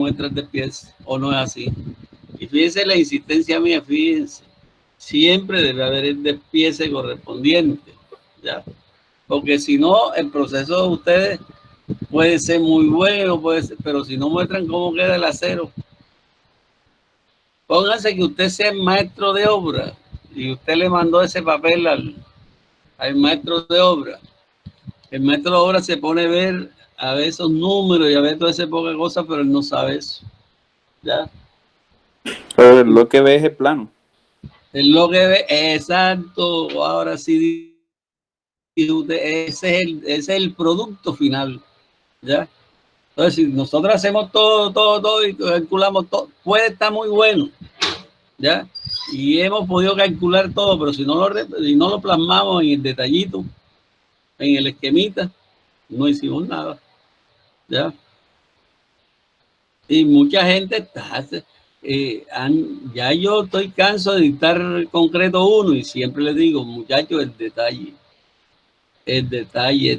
muestras de pies, o no es así. Y fíjense la insistencia mía, fíjense, siempre debe haber el despiece correspondiente, ¿ya? Porque si no, el proceso de ustedes puede ser muy bueno, puede ser, pero si no muestran cómo queda el acero, pónganse que usted sea el maestro de obra y usted le mandó ese papel al maestro de obra. El maestro de obra se pone a ver esos números y a ver toda esa poca cosa, pero él no sabe eso, ¿ya? Lo que ve es el plano. Es lo que ve, exacto, ahora sí, ese es el producto final, ¿ya? Entonces, si nosotros hacemos todo y calculamos todo, puede estar muy bueno, ¿ya? Y hemos podido calcular todo, pero si no lo plasmamos en el detallito, en el esquemita, no hicimos nada, ¿ya? Y mucha gente ya yo estoy cansado de dictar concreto uno y siempre les digo, muchachos, el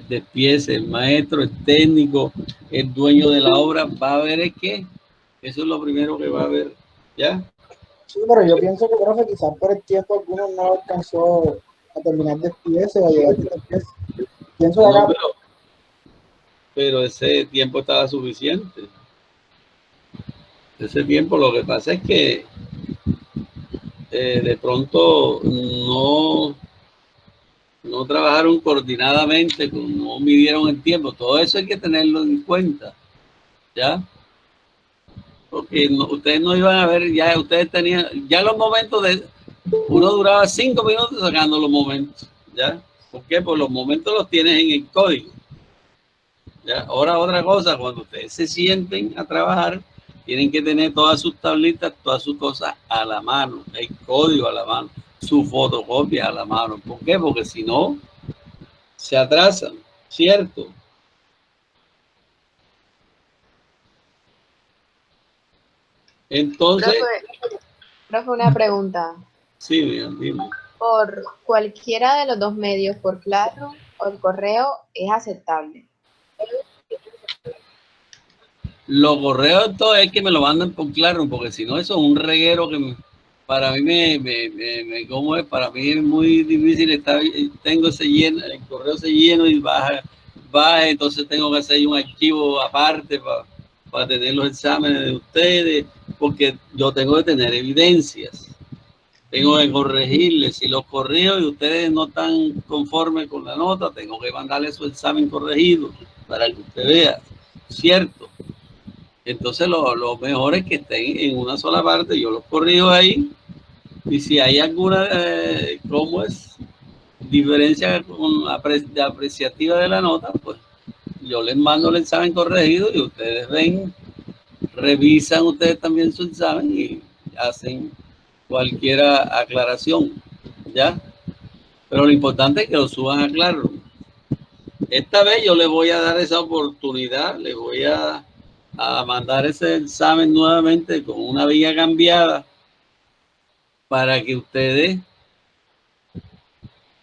despiece, el maestro, el técnico, el dueño de la obra va a ver el qué. Eso es lo primero que va a ver, ¿ya? Sí, pero yo pienso que, profe, quizás por el tiempo algunos no alcanzó a terminar despiece o a llegar de despiece. Pienso No, acá. pero ese tiempo estaba suficiente. Ese tiempo, lo que pasa es que de pronto no trabajaron coordinadamente, no midieron el tiempo. Todo eso hay que tenerlo en cuenta, ¿ya? Porque ustedes no iban a ver, ya ustedes tenían, ya los momentos uno duraba 5 minutos sacando los momentos, ¿ya? ¿Por qué? Pues los momentos los tienes en el código, ¿ya? Ahora otra cosa, cuando ustedes se sienten a trabajar, tienen que tener todas sus tablitas, todas sus cosas a la mano, el código a la mano, su fotocopia a la mano. ¿Por qué? Porque si no, se atrasan, ¿cierto? Entonces, profe, una pregunta. sí, dime. Por cualquiera de los dos medios, por Claro o el correo, es aceptable. Los correos todo es que me lo mandan por Claro, porque si no, eso es un reguero que para mí ¿cómo es? Para mí es muy difícil tengo el correo se lleno y baja, entonces tengo que hacer un archivo aparte para tener los exámenes de ustedes, porque yo tengo que tener evidencias, tengo que corregirles. Si los corrijo y ustedes no están conformes con la nota, tengo que mandarles su examen corregido para que usted vea, ¿cierto? Entonces lo mejor es que estén en una sola parte, yo los corrijo ahí, y si hay alguna, ¿cómo es? Diferencia apreciativa de la nota, pues yo les mando el examen corregido y ustedes ven, revisan ustedes también su examen y hacen cualquier aclaración, ¿ya? Pero lo importante es que lo suban a Claro. Esta vez yo les voy a dar esa oportunidad, les voy a mandar ese examen nuevamente con una vía cambiada para que ustedes,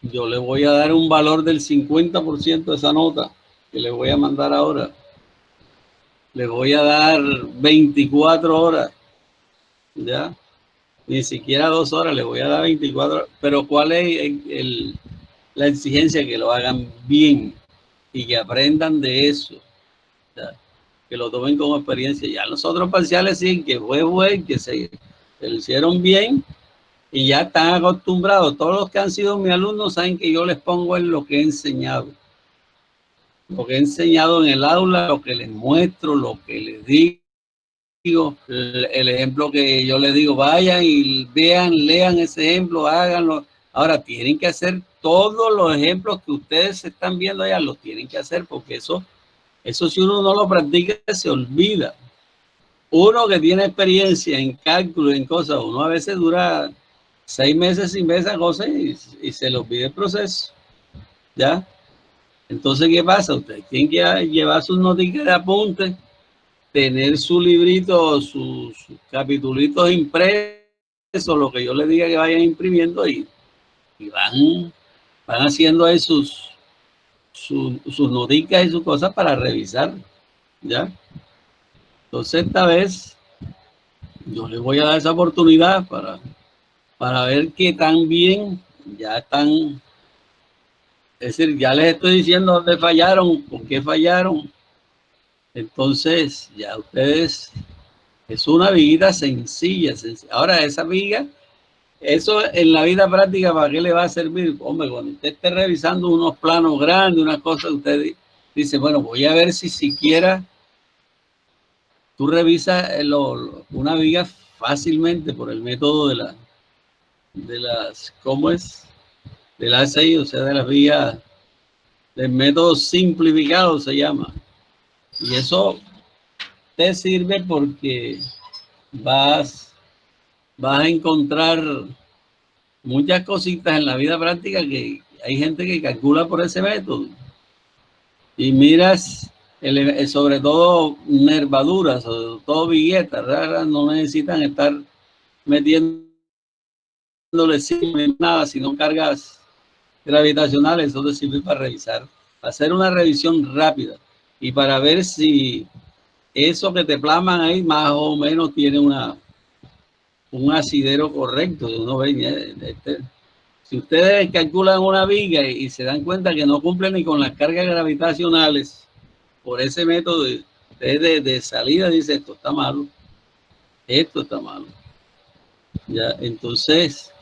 yo les voy a dar un valor del 50% de esa nota que les voy a mandar ahora. Les voy a dar 24 horas, ¿ya? Ni siquiera 2 horas, les voy a dar 24 horas. Pero ¿cuál es la exigencia? Que lo hagan bien y que aprendan de eso, ¿ya? Que lo tomen como experiencia. Ya los otros parciales sí, que fue bueno, que se lo hicieron bien y ya están acostumbrados. Todos los que han sido mis alumnos saben que yo les pongo en lo que he enseñado. Lo que he enseñado en el aula, lo que les muestro, lo que les digo, el ejemplo que yo les digo, vayan y vean, lean ese ejemplo, háganlo. Ahora tienen que hacer todos los ejemplos que ustedes están viendo allá, los tienen que hacer porque eso si uno no lo practica se olvida. Uno que tiene experiencia en cálculo, en cosas, uno a veces dura 6 meses sin ver esa cosa y se le olvida el proceso, ¿ya? Entonces, ¿qué pasa? Ustedes tienen que llevar sus notitas de apunte, tener su librito, sus capitulitos impresos, lo que yo les diga que vayan imprimiendo y van haciendo ahí sus noticas y sus cosas para revisar, ¿ya? Entonces esta vez yo les voy a dar esa oportunidad para ver qué tan bien ya están. Es decir, ya les estoy diciendo dónde fallaron, por qué fallaron. Entonces, ya ustedes, es una viguita sencilla, sencilla. Ahora, esa viga, eso en la vida práctica, ¿para qué le va a servir? Hombre, cuando usted esté revisando unos planos grandes, unas cosas, usted dice, bueno, voy a ver si siquiera tú revisas una viga fácilmente por el método de las, ¿cómo es? De las 6, o sea, de las vigas, del método simplificado se llama. Y eso te sirve porque vas a encontrar muchas cositas en la vida práctica que hay gente que calcula por ese método. Y miras, sobre todo nervaduras, sobre todo viguetas raras, no necesitan estar metiéndole nada, sino cargas gravitacionales. Eso te sirve para revisar, para hacer una revisión rápida y para ver si eso que te plasman ahí más o menos tiene un asidero correcto. Uno ve, si ustedes calculan una viga y se dan cuenta que no cumple ni con las cargas gravitacionales por ese método de salida, dice esto está malo, esto está malo. Ya, entonces,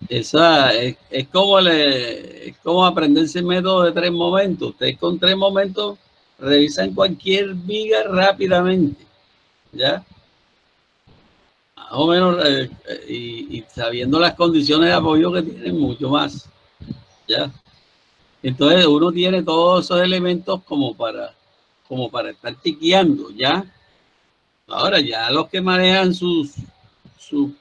esa es como aprenderse el método de 3 momentos. Ustedes con 3 momentos revisan cualquier viga rápidamente, ¿ya? Más o menos, y sabiendo las condiciones de apoyo que tienen, mucho más, ¿ya? Entonces uno tiene todos esos elementos como para estar tiqueando, ¿ya? Ahora ya los que manejan sus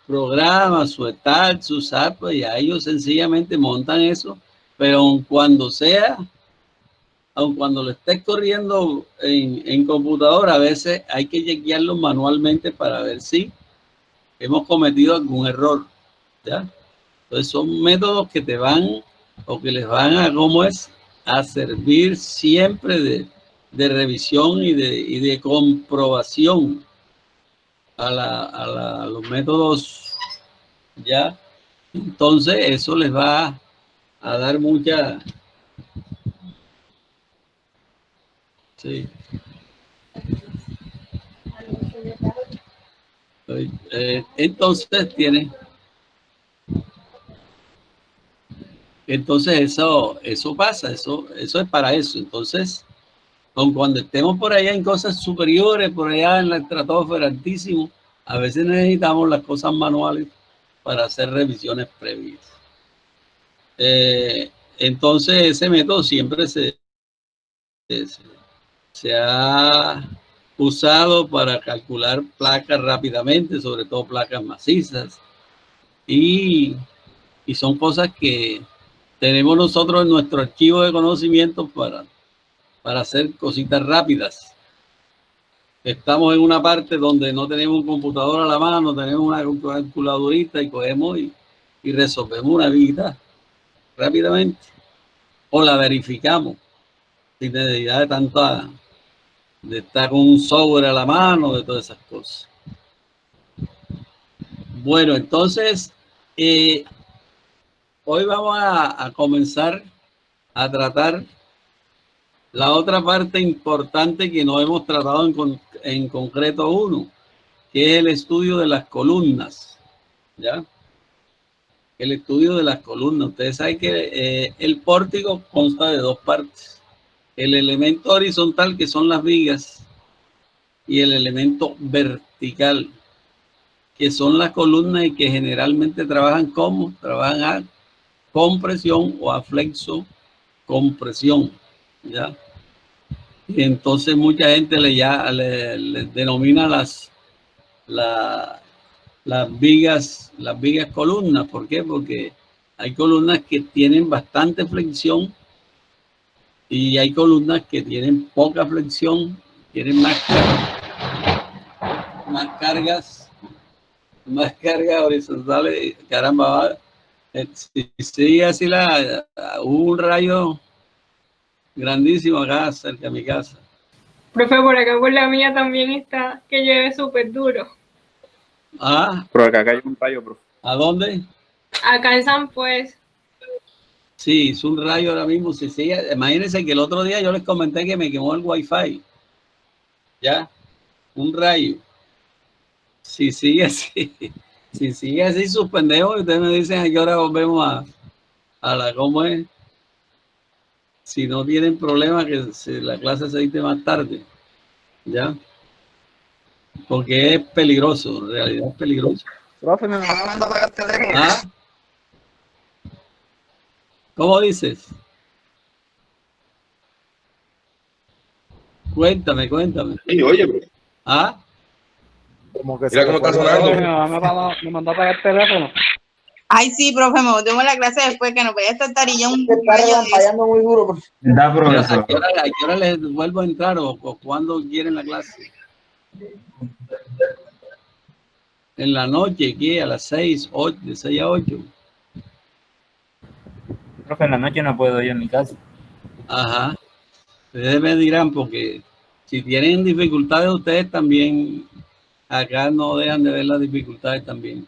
programas, su start, sus apps, pues ya ellos sencillamente montan eso, pero aun cuando lo estés corriendo en computadora, a veces hay que chequearlo manualmente para ver si hemos cometido algún error, ¿ya? Entonces son métodos que te van o que les van a, ¿cómo es? A servir siempre de revisión y de comprobación a los métodos, ¿ya? Entonces eso les va a dar mucha... Sí. Entonces eso pasa, eso es para eso. Entonces, aun cuando estemos por allá en cosas superiores, por allá en la estratosfera altísimo, a veces necesitamos las cosas manuales para hacer revisiones previas. Entonces, ese método siempre se ha usado para calcular placas rápidamente, sobre todo placas macizas, y son cosas que tenemos nosotros en nuestro archivo de conocimientos para hacer cositas rápidas. Estamos en una parte donde no tenemos un computador a la mano, tenemos una calculadorita y cogemos y resolvemos una vida rápidamente. O la verificamos sin necesidad de estar con un software a la mano, de todas esas cosas. Bueno, entonces, hoy vamos a comenzar a tratar la otra parte importante que no hemos tratado en concreto uno, que es el estudio de las columnas, ¿ya? El estudio de las columnas. Ustedes saben que el pórtico consta de 2 partes. El elemento horizontal, que son las vigas, y el elemento vertical, que son las columnas y que generalmente trabajan a compresión o a flexo compresión, ¿ya? Y entonces mucha gente le denomina las vigas columnas. ¿Por qué? Porque hay columnas que tienen bastante flexión y hay columnas que tienen poca flexión, tienen más cargas horizontales. Caramba, si sigue así hubo un rayo grandísimo acá cerca de mi casa. Profe, por acá por la mía también está que llueve súper duro. Ah, Pero acá hay un rayo, profe. ¿a dónde? Acá en San Pues, Sí, es un rayo ahora mismo. Si sigue, imagínense que el otro día yo les comenté que me quemó el wifi. Ya, un rayo. Si sigue así, si sigue así suspendemos, ustedes me dicen a qué hora volvemos a la, ¿cómo es? Si no tienen problema que la clase se dicte más tarde, ¿ya? Porque es peligroso, en realidad es peligroso. Profe, me manda para el teléfono. ¿Ah? ¿Cómo dices? Cuéntame. Sí, oye, bro. ¿Ah? Como que Mira cómo está sonando. me mandó para el teléfono. Ay, sí, profe, me volvemos la clase después que nos vaya a estar y ya un Está rayo de eso. relampallando muy duro, profe. Da, ¿A profesor. qué hora les vuelvo a entrar o cuándo quieren la clase? En la noche, ¿qué? A las 6, 8, de 6 a 8. Profe, en la noche no puedo ir a mi casa. Ajá. Ustedes me dirán, porque si tienen dificultades ustedes también, acá no dejan de ver las dificultades también.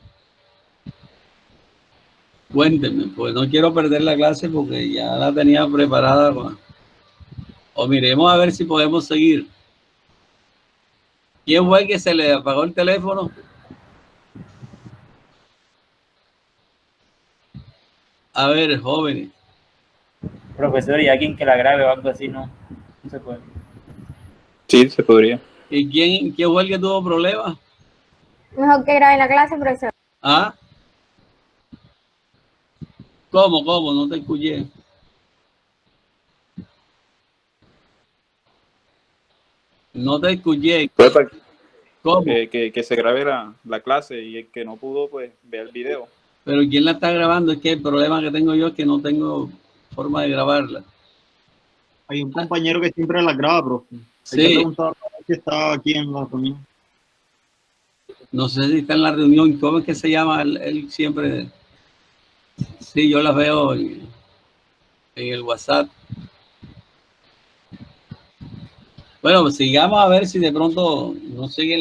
Cuéntenme, pues no quiero perder la clase porque ya la tenía preparada. O miremos a ver si podemos seguir. ¿Quién fue el que se le apagó el teléfono? A ver, jóvenes. Profesor, y alguien que la grabe o algo así, no se puede. Sí, se podría. ¿Y quién fue el que tuvo problemas? Mejor que grabe la clase, profesor. ¿Ah? ¿Cómo? No te escuché. No te escuché. Pues, ¿Cómo? que se grabe la clase y el que no pudo, pues vea el video. Pero ¿quién la está grabando? Es que el problema que tengo yo es que no tengo forma de grabarla. Hay un compañero que siempre la graba, profe. Hay que Sí, preguntar si está aquí en la reunión. no sé si está en la reunión. ¿Cómo es que se llama? Él siempre... Sí, yo las veo en el WhatsApp. Bueno, pues sigamos a ver si de pronto no sigue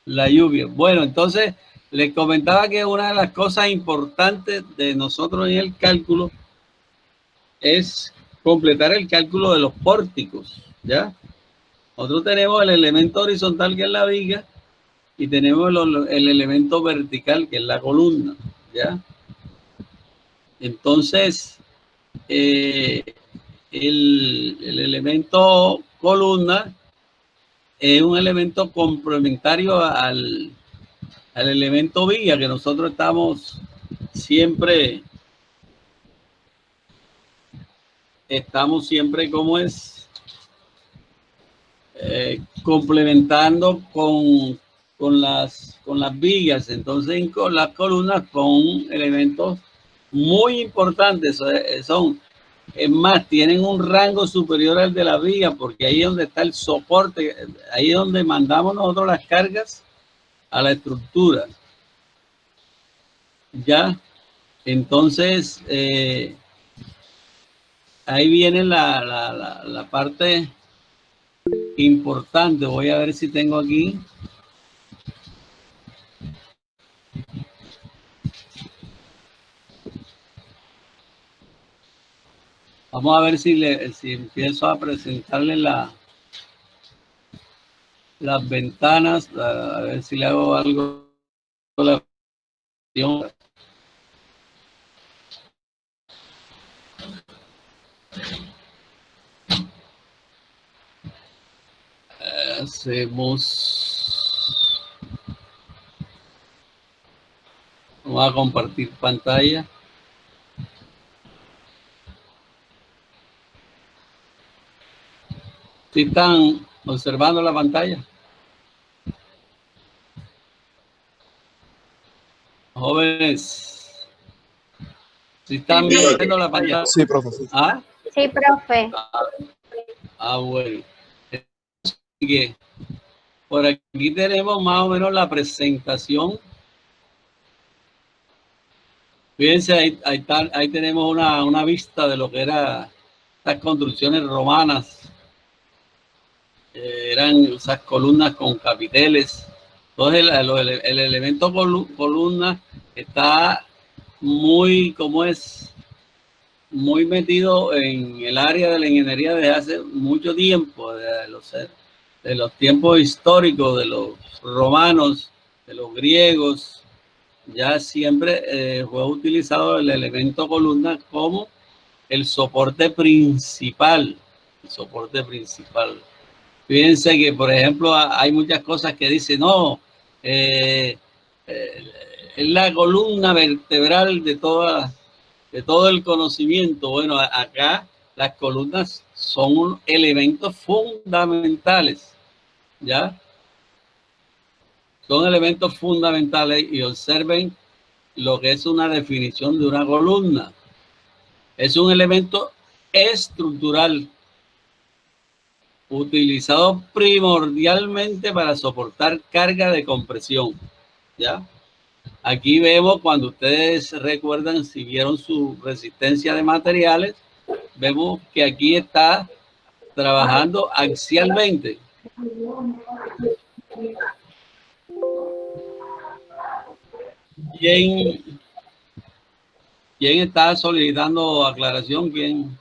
la lluvia. Bueno, entonces les comentaba que una de las cosas importantes de nosotros en el cálculo es completar el cálculo de los pórticos, ¿ya? Nosotros tenemos el elemento horizontal, que es la viga, y tenemos el elemento vertical, que es la columna, ¿ya? Entonces, el elemento columna es un elemento complementario al elemento viga, que nosotros estamos siempre, ¿cómo es? Complementando con las vigas. Entonces, con las columnas son elementos muy importantes. Es más, tienen un rango superior al de la viga, porque ahí es donde está el soporte, ahí es donde mandamos nosotros las cargas a la estructura. ¿Ya? Entonces, ahí viene la parte importante. Voy a ver si tengo aquí. Vamos a ver si empiezo a presentarle las ventanas, a ver si le hago algo con la opción. Vamos a compartir pantalla. ¿Sí están observando la pantalla? Jóvenes, ¿sí están viendo la pantalla? Sí, profe. Sí. ¿Ah? Sí, profe. Bueno. Así que por aquí tenemos más o menos la presentación. Fíjense, ahí tenemos una vista de lo que eran estas construcciones romanas eran esas columnas con capiteles. Entonces el elemento columna está muy, como es, muy metido en el área de la ingeniería desde hace mucho tiempo, de los tiempos históricos, de los romanos, de los griegos. Ya siempre fue utilizado el elemento columna como el soporte principal. El soporte principal. Fíjense que, por ejemplo, hay muchas cosas que dicen, no, es la columna vertebral de todo el conocimiento. Bueno, acá las columnas son elementos fundamentales, ¿ya? Son elementos fundamentales y observen lo que es una definición de una columna. Es un elemento estructural utilizado primordialmente para soportar carga de compresión, ¿ya? Aquí vemos, cuando ustedes recuerdan, si vieron su resistencia de materiales, vemos que aquí está trabajando axialmente. ¿Quién está solicitando aclaración? ¿Quién?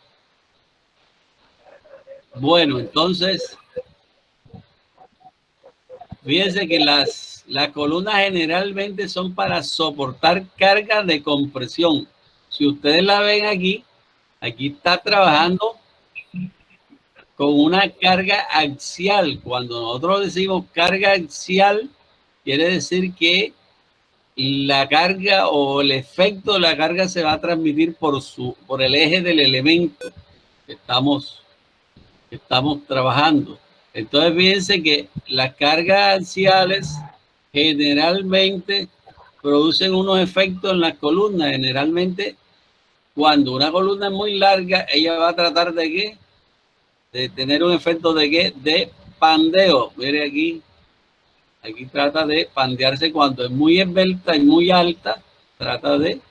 Bueno, entonces, fíjense que las columnas generalmente son para soportar cargas de compresión. Si ustedes la ven aquí está trabajando con una carga axial. Cuando nosotros decimos carga axial, quiere decir que la carga o el efecto de la carga se va a transmitir por el eje del elemento que estamos trabajando. Entonces, fíjense que las cargas axiales generalmente producen unos efectos en las columnas. Generalmente, cuando una columna es muy larga, ella va a tratar de ¿qué? De tener un efecto de ¿qué? De pandeo. Mire aquí. Aquí trata de pandearse. Cuando es muy esbelta y muy alta, trata de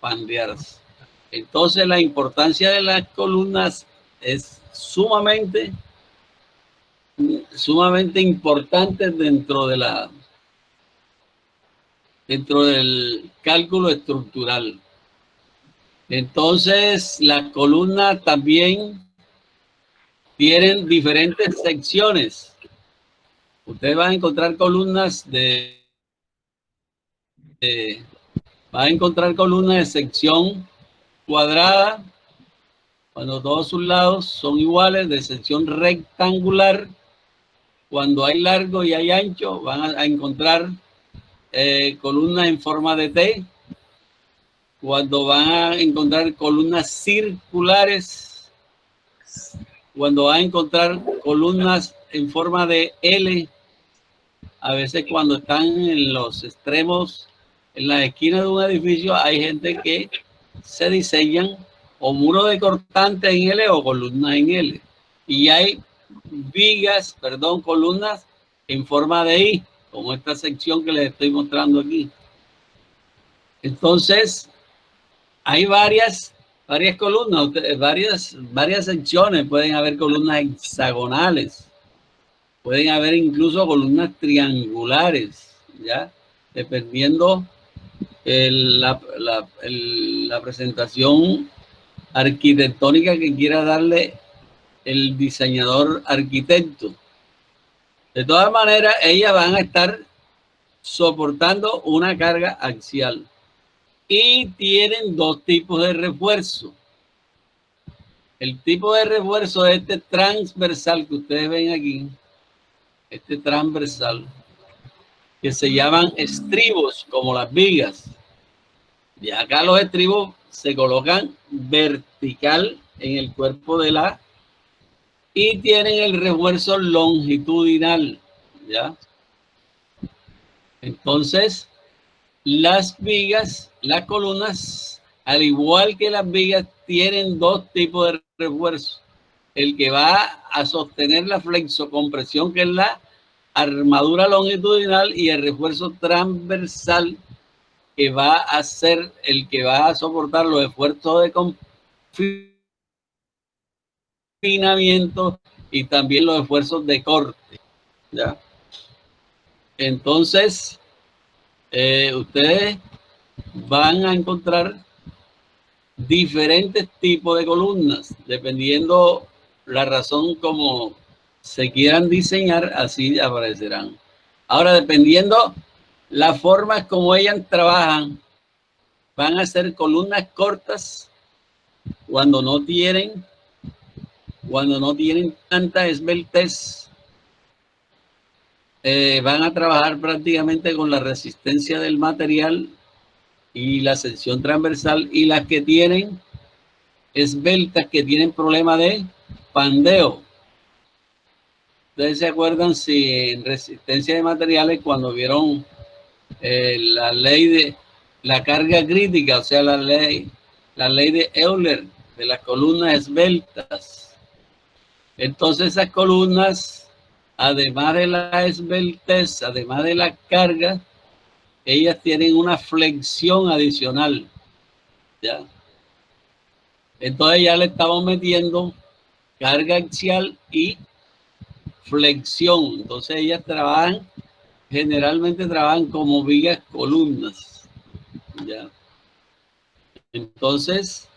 pandearse. Entonces, la importancia de las columnas es sumamente importante dentro del cálculo estructural. Entonces, las columnas también tienen diferentes secciones. Ustedes van a encontrar columnas van a encontrar columnas de sección cuadrada, cuando todos sus lados son iguales, de sección rectangular. Cuando hay largo y hay ancho, van a encontrar columnas en forma de T. Cuando van a encontrar columnas circulares, cuando van a encontrar columnas en forma de L, a veces cuando están en los extremos, en las esquinas de un edificio, hay gente que se diseñan o muros de cortantes en L o columnas en L. Y hay columnas en forma de I, como esta sección que les estoy mostrando aquí. Entonces, hay varias columnas, varias secciones. Pueden haber columnas hexagonales, pueden haber incluso columnas triangulares, ¿ya? Dependiendo la presentación arquitectónica que quiera darle el diseñador arquitecto. De todas maneras, ellas van a estar soportando una carga axial y tienen dos tipos de refuerzo. El tipo de refuerzo es este transversal que ustedes ven aquí, este transversal, que se llaman estribos, como las vigas. Y acá los estribos se colocan vertical en el cuerpo de la, y tienen el refuerzo longitudinal, ¿ya? Entonces, las vigas, las columnas, al igual que las vigas, tienen dos tipos de refuerzo. El que va a sostener la flexocompresión, que es la armadura longitudinal, y el refuerzo transversal, que va a ser el que va a soportar los esfuerzos de confinamiento y también los esfuerzos de corte, ¿ya? Entonces, ustedes van a encontrar diferentes tipos de columnas, dependiendo la razón como se quieran diseñar, así aparecerán. Ahora, dependiendo las formas como ellas trabajan, van a ser columnas cortas cuando no tienen tanta esbeltez. Van a trabajar prácticamente con la resistencia del material y la sección transversal, y las que tienen esbeltas, que tienen problema de pandeo. Ustedes se acuerdan si en resistencia de materiales, cuando vieron la ley de la carga crítica, o sea, la ley de Euler de las columnas esbeltas. Entonces esas columnas, además de la esbeltez, además de la carga, ellas tienen una flexión adicional, ¿ya? Entonces ya le estamos metiendo carga axial y flexión. Entonces ellas generalmente trabajan como vigas columnas, ¿ya? Entonces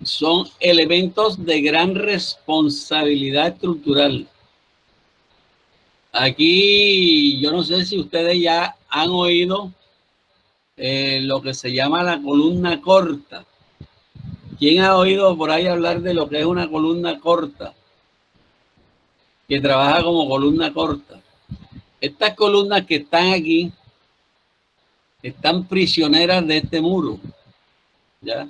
son elementos de gran responsabilidad estructural. Aquí yo no sé si ustedes ya han oído lo que se llama la columna corta. ¿Quién ha oído por ahí hablar de lo que es una columna corta? Que trabaja como columna corta. Estas columnas que están aquí están prisioneras de este muro, ¿ya?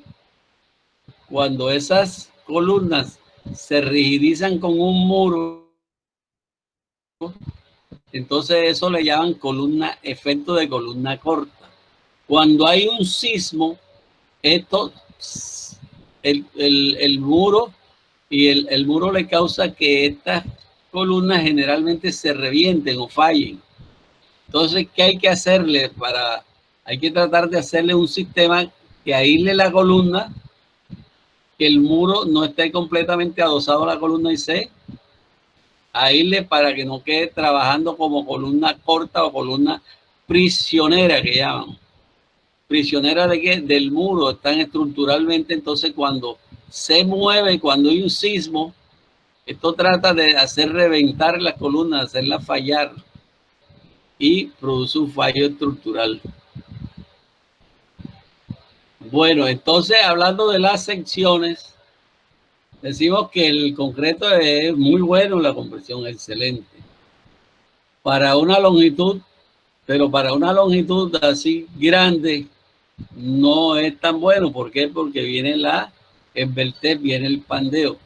Cuando esas columnas se rigidizan con un muro, entonces eso le llaman efecto de columna corta. Cuando hay un sismo, el muro el muro le causa que estas columnas generalmente se revienten o fallen. Entonces, ¿qué hay que hacerle? Hay que tratar de hacerle un sistema que aísle la columna, que el muro no esté completamente adosado a la columna y se aísle para que no quede trabajando como columna corta o columna prisionera, que llaman. ¿Prisionera de qué? Del muro. Están estructuralmente, entonces cuando se mueve, cuando hay un sismo, esto trata de hacer reventar las columnas, hacerlas fallar y produce un fallo estructural. Bueno, entonces hablando de las secciones, decimos que el concreto es muy bueno, la compresión excelente. Para una longitud, pero para una longitud así grande, no es tan bueno. ¿Por qué? Porque viene la esbeltez, viene el pandeo.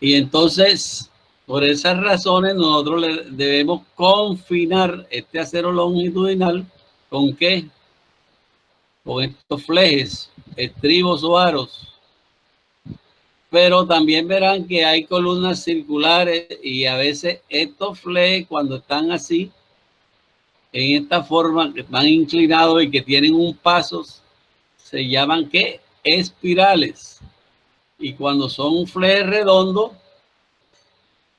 Y entonces, por esas razones, nosotros debemos confinar este acero longitudinal ¿con qué? Con estos flejes, estribos o aros. Pero también verán que hay columnas circulares y a veces estos flejes, cuando están así, en esta forma, que están inclinados y que tienen un paso, se llaman ¿qué? Espirales. Y cuando son flejes redondos,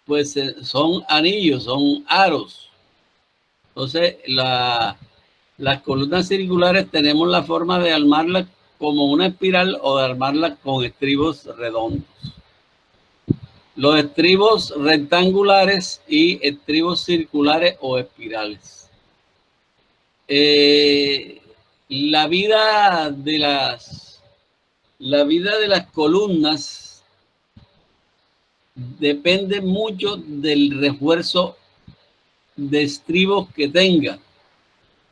pues son anillos, son aros. Entonces, las columnas circulares tenemos la forma de armarlas como una espiral o de armarlas con estribos redondos. Los estribos rectangulares y estribos circulares o espirales. La vida de las columnas depende mucho del refuerzo de estribos que tenga.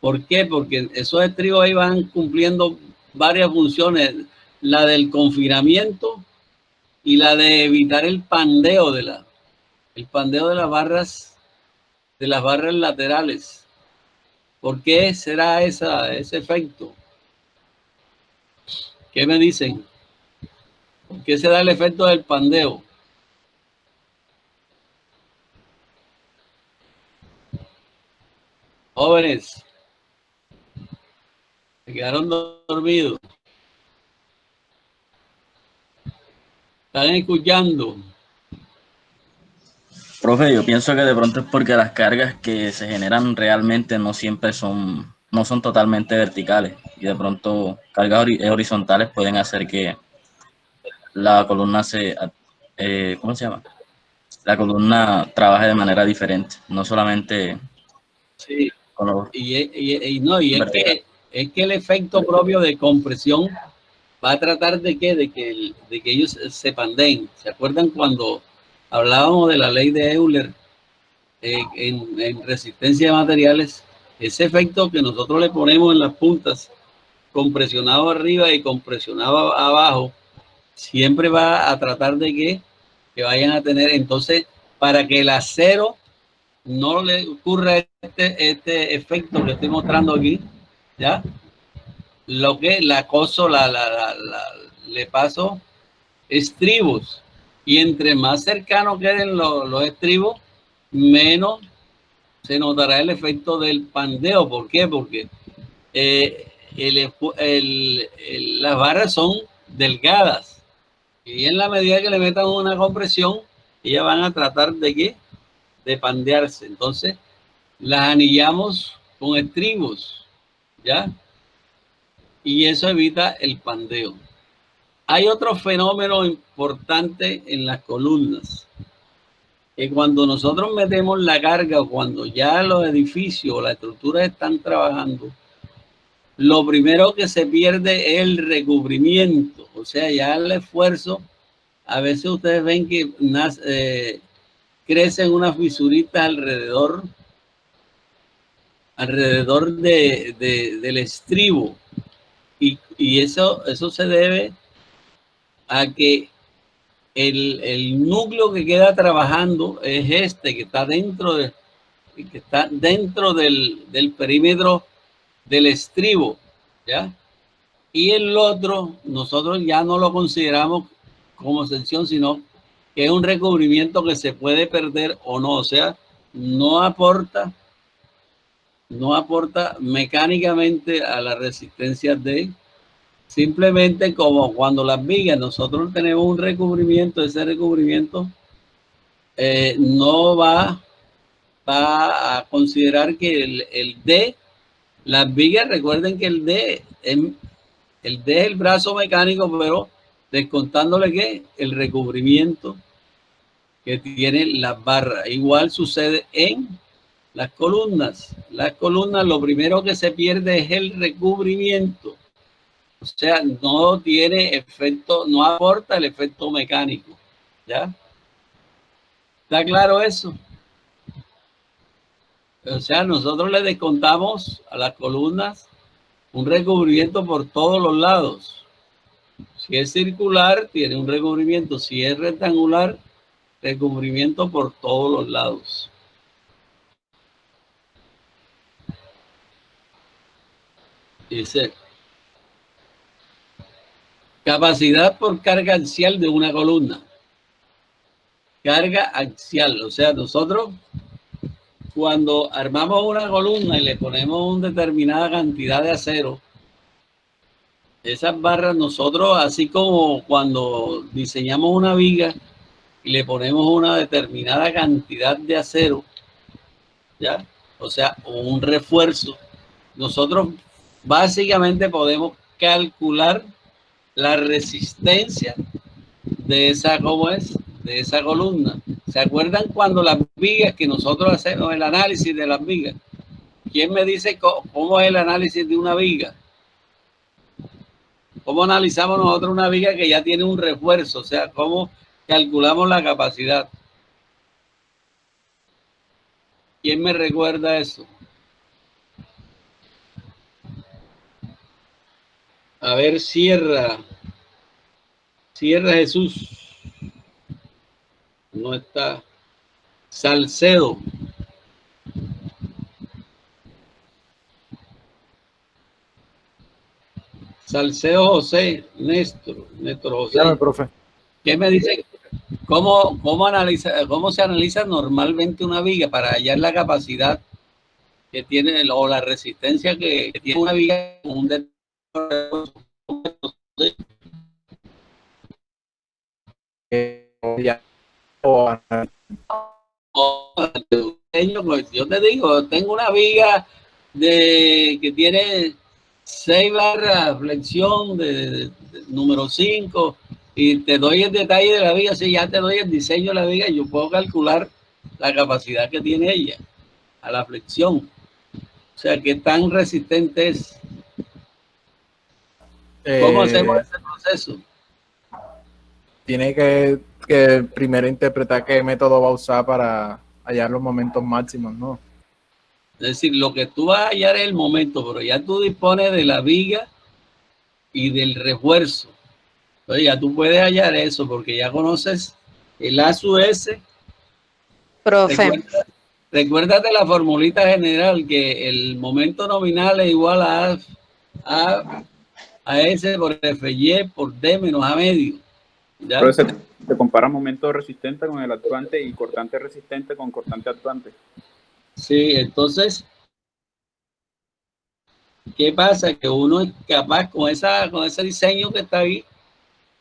¿Por qué? Porque esos estribos ahí van cumpliendo varias funciones, la del confinamiento y la de evitar el pandeo de las barras laterales. ¿Por qué será ese efecto? ¿Qué me dicen? ¿Por qué se da el efecto del pandeo? Jóvenes, se quedaron dormidos. ¿Están escuchando? Profe, yo pienso que de pronto es porque las cargas que se generan realmente no siempre no son totalmente verticales y de pronto cargas horizontales pueden hacer que la columna ¿cómo se llama? La columna trabaje de manera diferente, no solamente Sí. con los No, y verticales. es que el efecto propio de compresión va a tratar de que ellos se pandeen. ¿Se acuerdan cuando hablábamos de la ley de Euler en resistencia de materiales? Ese efecto que nosotros le ponemos en las puntas, compresionado arriba y compresionado abajo, siempre va a tratar de que vayan a tener. Entonces, para que el acero no le ocurra este efecto que estoy mostrando aquí, ¿ya? Lo que la coso, le paso estribos. Y entre más cercanos queden los estribos, menos se notará el efecto del pandeo. ¿Por qué? Porque las barras son delgadas. Y en la medida que le metan una compresión, ellas van a tratar de pandearse. Entonces, las anillamos con estribos, ¿ya? Y eso evita el pandeo. Hay otro fenómeno importante en las columnas, que cuando nosotros metemos la carga o cuando ya los edificios o las estructuras están trabajando, lo primero que se pierde es el recubrimiento, o sea, ya el esfuerzo, a veces ustedes ven que crecen unas fisuritas alrededor del estribo, y eso se debe a que el núcleo que queda trabajando es este, que está dentro del perímetro del estribo, ¿ya? Y el otro, nosotros ya no lo consideramos como sección, sino que es un recubrimiento que se puede perder o no, o sea, no aporta mecánicamente a la resistencia simplemente como cuando las vigas, nosotros tenemos un recubrimiento, ese recubrimiento no va a considerar que el D, las vigas, recuerden que el D es el brazo mecánico, pero descontándole que el recubrimiento que tienen las barras. Igual sucede en las columnas. Las columnas, lo primero que se pierde es el recubrimiento. O sea, no tiene efecto, no aporta el efecto mecánico. ¿Ya? ¿Está claro eso? O sea, nosotros le descontamos a las columnas un recubrimiento por todos los lados. Si es circular, tiene un recubrimiento. Si es rectangular, recubrimiento por todos los lados. Dice, capacidad por carga axial de una columna. Carga axial, o sea, nosotros cuando armamos una columna y le ponemos una determinada cantidad de acero, esas barras nosotros, así como cuando diseñamos una viga y le ponemos una determinada cantidad de acero, ¿ya? O sea, un refuerzo, nosotros básicamente podemos calcular la resistencia de esa, ¿cómo es? De esa columna. ¿Se acuerdan cuando las vigas que nosotros hacemos el análisis de las vigas? ¿Quién me dice cómo es el análisis de una viga? ¿Cómo analizamos nosotros una viga que ya tiene un refuerzo? O sea, ¿cómo calculamos la capacidad? ¿Quién me recuerda eso? A ver, cierra Jesús. No está. Salcedo. Salcedo José, Néstor José. Dígame, profe. ¿Qué me dice? ¿Cómo se analiza normalmente una viga para hallar la capacidad que tiene o la resistencia que tiene una viga con un Ya, Pues, yo te digo, tengo una viga que tiene 6 barras, flexión de número 5, y te doy el detalle de la viga. Si ya te doy el diseño de la viga, yo puedo calcular la capacidad que tiene ella a la flexión. O sea, qué tan resistente es. ¿Cómo hacemos ese proceso? Tiene que primero interpretar qué método va a usar para hallar los momentos máximos, ¿no? Es decir, lo que tú vas a hallar es el momento, pero ya tú dispones de la viga y del refuerzo. Entonces ya tú puedes hallar eso porque ya conoces el A sub S. Profe. Recuérdate la formulita general, que el momento nominal es igual a S por FY por D menos A medio. ¿Ya? Pero se compara momento resistente con el actuante y cortante resistente con cortante actuante. Sí, entonces, ¿qué pasa? Que uno es capaz, con ese diseño que está ahí,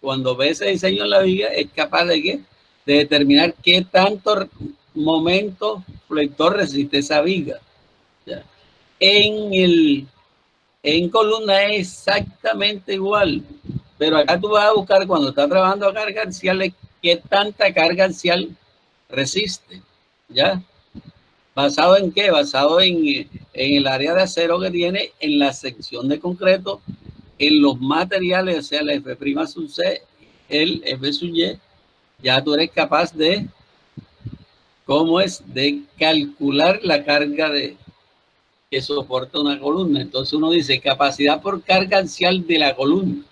cuando ve ese diseño en la viga, es capaz de ¿qué? De determinar qué tanto momento flector resiste esa viga. ¿Ya? En columna es exactamente igual, pero acá tú vas a buscar, cuando estás trabajando a carga axial, qué tanta carga axial resiste. ¿Ya? ¿Basado en qué? Basado en el área de acero que tiene, en la sección de concreto, en los materiales, o sea, la F' sub C, el F sub Y. Ya tú eres capaz de, ¿cómo es? De calcular la carga que soporta una columna. Entonces uno dice capacidad por carga axial de la columna.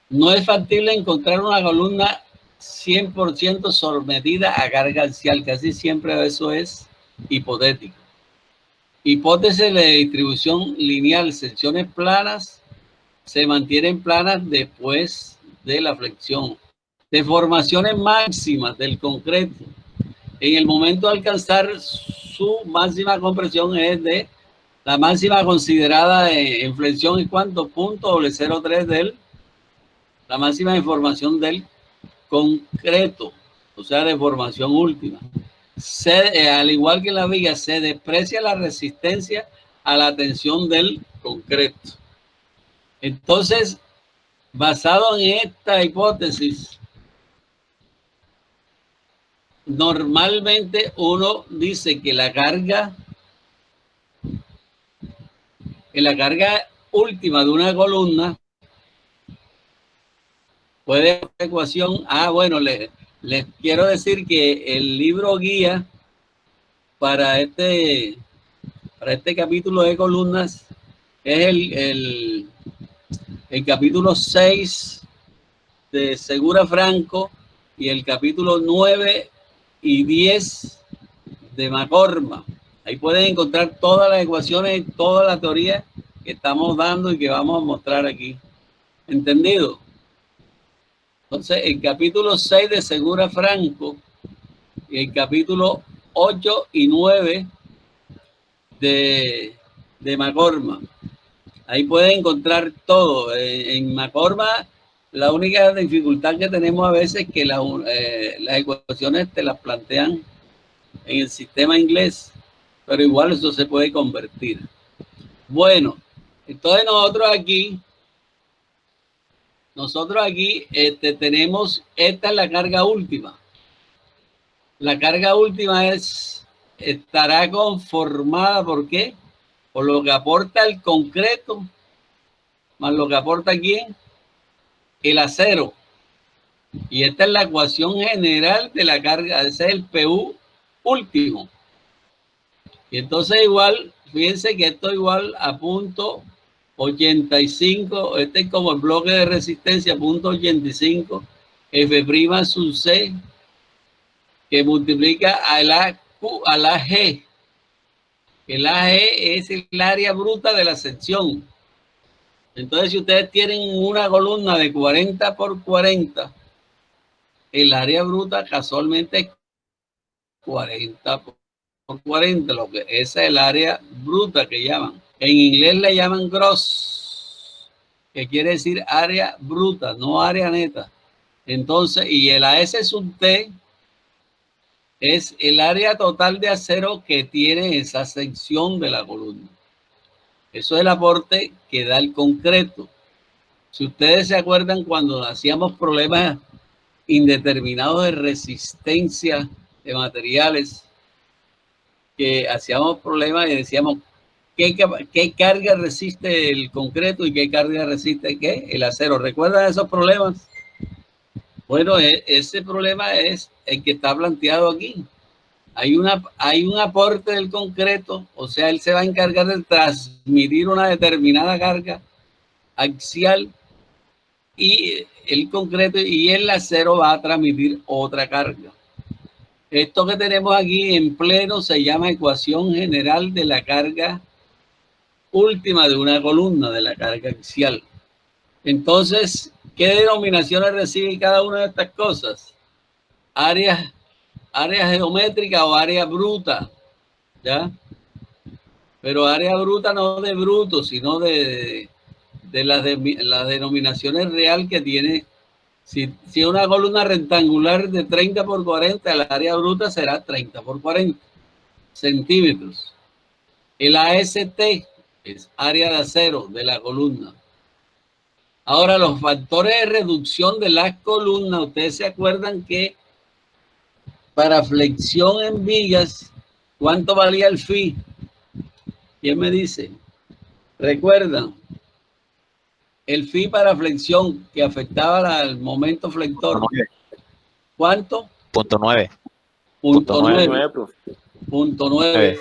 No es factible encontrar una columna 100% sometida a carga axial. Casi siempre eso es hipotético. Hipótesis de distribución lineal, secciones planas se mantienen planas después de la flexión. Deformaciones máximas del concreto. En el momento de alcanzar su máxima compresión es de la máxima considerada en flexión, ¿y cuánto? Punto .03 del la máxima deformación del concreto, o sea, deformación última. Al igual que en la viga, se desprecia la resistencia a la tensión del concreto. Entonces, basado en esta hipótesis, normalmente uno dice que la carga última de una columna puede ser una ecuación. Bueno, les quiero decir que el libro guía para este capítulo de columnas es el capítulo 6 de Segura Franco y el capítulo 9 y 10 de McCormack. Ahí pueden encontrar todas las ecuaciones y toda la teoría que estamos dando y que vamos a mostrar aquí. ¿Entendido? Entonces, el capítulo 6 de Segura Franco y el capítulo 8 y 9 de McCormack. Ahí pueden encontrar todo. En McCormack, la única dificultad que tenemos a veces es que las ecuaciones te las plantean en el sistema inglés, pero igual eso se puede convertir. Bueno, entonces nosotros aquí tenemos, esta es la carga última. La carga última estará conformada ¿por qué? Por lo que aporta el concreto, más lo que aporta ¿quién? El acero. Y esta es la ecuación general de la carga, ese es el PU último. Y entonces igual, fíjense que esto igual a punto 85, este es como el bloque de resistencia, punto 85, F' sub C, que multiplica a la G. El AG es el área bruta de la sección. Entonces, si ustedes tienen una columna de 40 por 40, el área bruta casualmente es 40 por 40, lo que esa es el área bruta que llaman. En inglés le llaman gross, que quiere decir área bruta, no área neta. Entonces, y el AS sub T es el área total de acero que tiene esa sección de la columna. Eso es el aporte que da el concreto. Si ustedes se acuerdan cuando hacíamos problemas indeterminados de resistencia de materiales, que hacíamos problemas y decíamos qué carga resiste el concreto y qué carga resiste el acero. ¿Recuerdan esos problemas? Bueno, ese problema es el que está planteado aquí. Hay un aporte del concreto, o sea, él se va a encargar de transmitir una determinada carga axial y el concreto y el acero va a transmitir otra carga. Esto que tenemos aquí en pleno se llama ecuación general de la carga última de una columna, de la carga axial. Entonces, ¿qué denominaciones recibe cada una de estas cosas? Área geométrica o área bruta, ¿ya? Pero área bruta no de bruto, sino de las denominaciones real que tiene. Si una columna rectangular de 30 por 40, la área bruta será 30 por 40 centímetros. El AST es área de acero de la columna. Ahora, los factores de reducción de las columnas, ustedes se acuerdan que para flexión en vigas, ¿cuánto valía el phi? ¿Quién me dice? ¿Recuerdan? El phi para flexión que afectaba al momento flector. ¿Cuánto? Punto 9. Punto 9. Punto 9.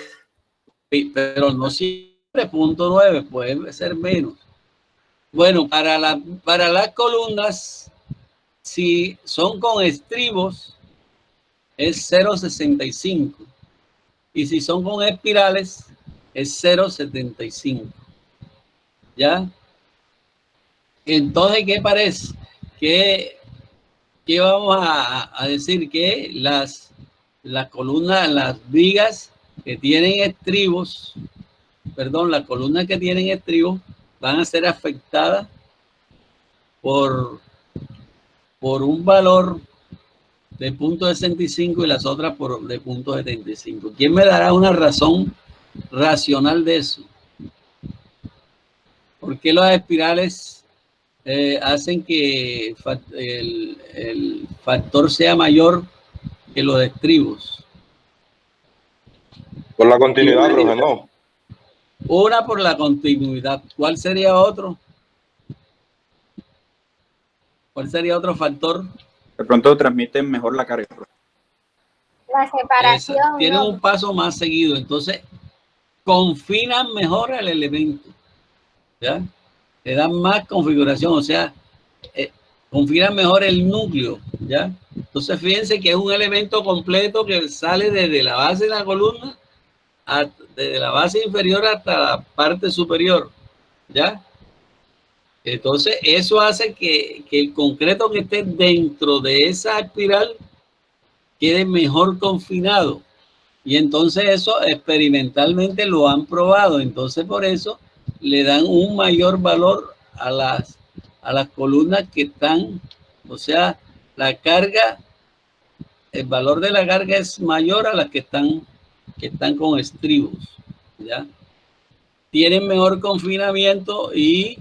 Pero no siempre punto 9, puede ser menos. Bueno, para las columnas, si son con estribos, es 0,65. Y si son con espirales, es 0,75. ¿Ya? Entonces, ¿qué parece? ¿Qué vamos a decir? Que las columnas, las vigas que tienen estribos, perdón, las columnas que tienen estribos van a ser afectadas por un valor de 0.65 y las otras de 0.75. ¿Quién me dará una razón racional de eso? ¿Por qué las espirales hacen que el factor sea mayor que los estribos? Por la continuidad, profe, no. Una por la continuidad. ¿Cuál sería otro? ¿Cuál sería otro factor? De pronto transmiten mejor la carga. La separación. Tienen ¿no? un paso más seguido. Entonces, confinan mejor al elemento. ¿Ya? Le dan más configuración. O sea, confinan mejor el núcleo. ¿Ya? Entonces, fíjense que es un elemento completo que sale desde la base de la columna, desde la base inferior hasta la parte superior. ¿Ya? Entonces, eso hace que el concreto que esté dentro de esa espiral quede mejor confinado. Y entonces eso experimentalmente lo han probado. Entonces, por eso le dan un mayor valor a las columnas que están, o sea, la carga, el valor de la carga es mayor a las que están con estribos. ¿Ya? Tienen mejor confinamiento y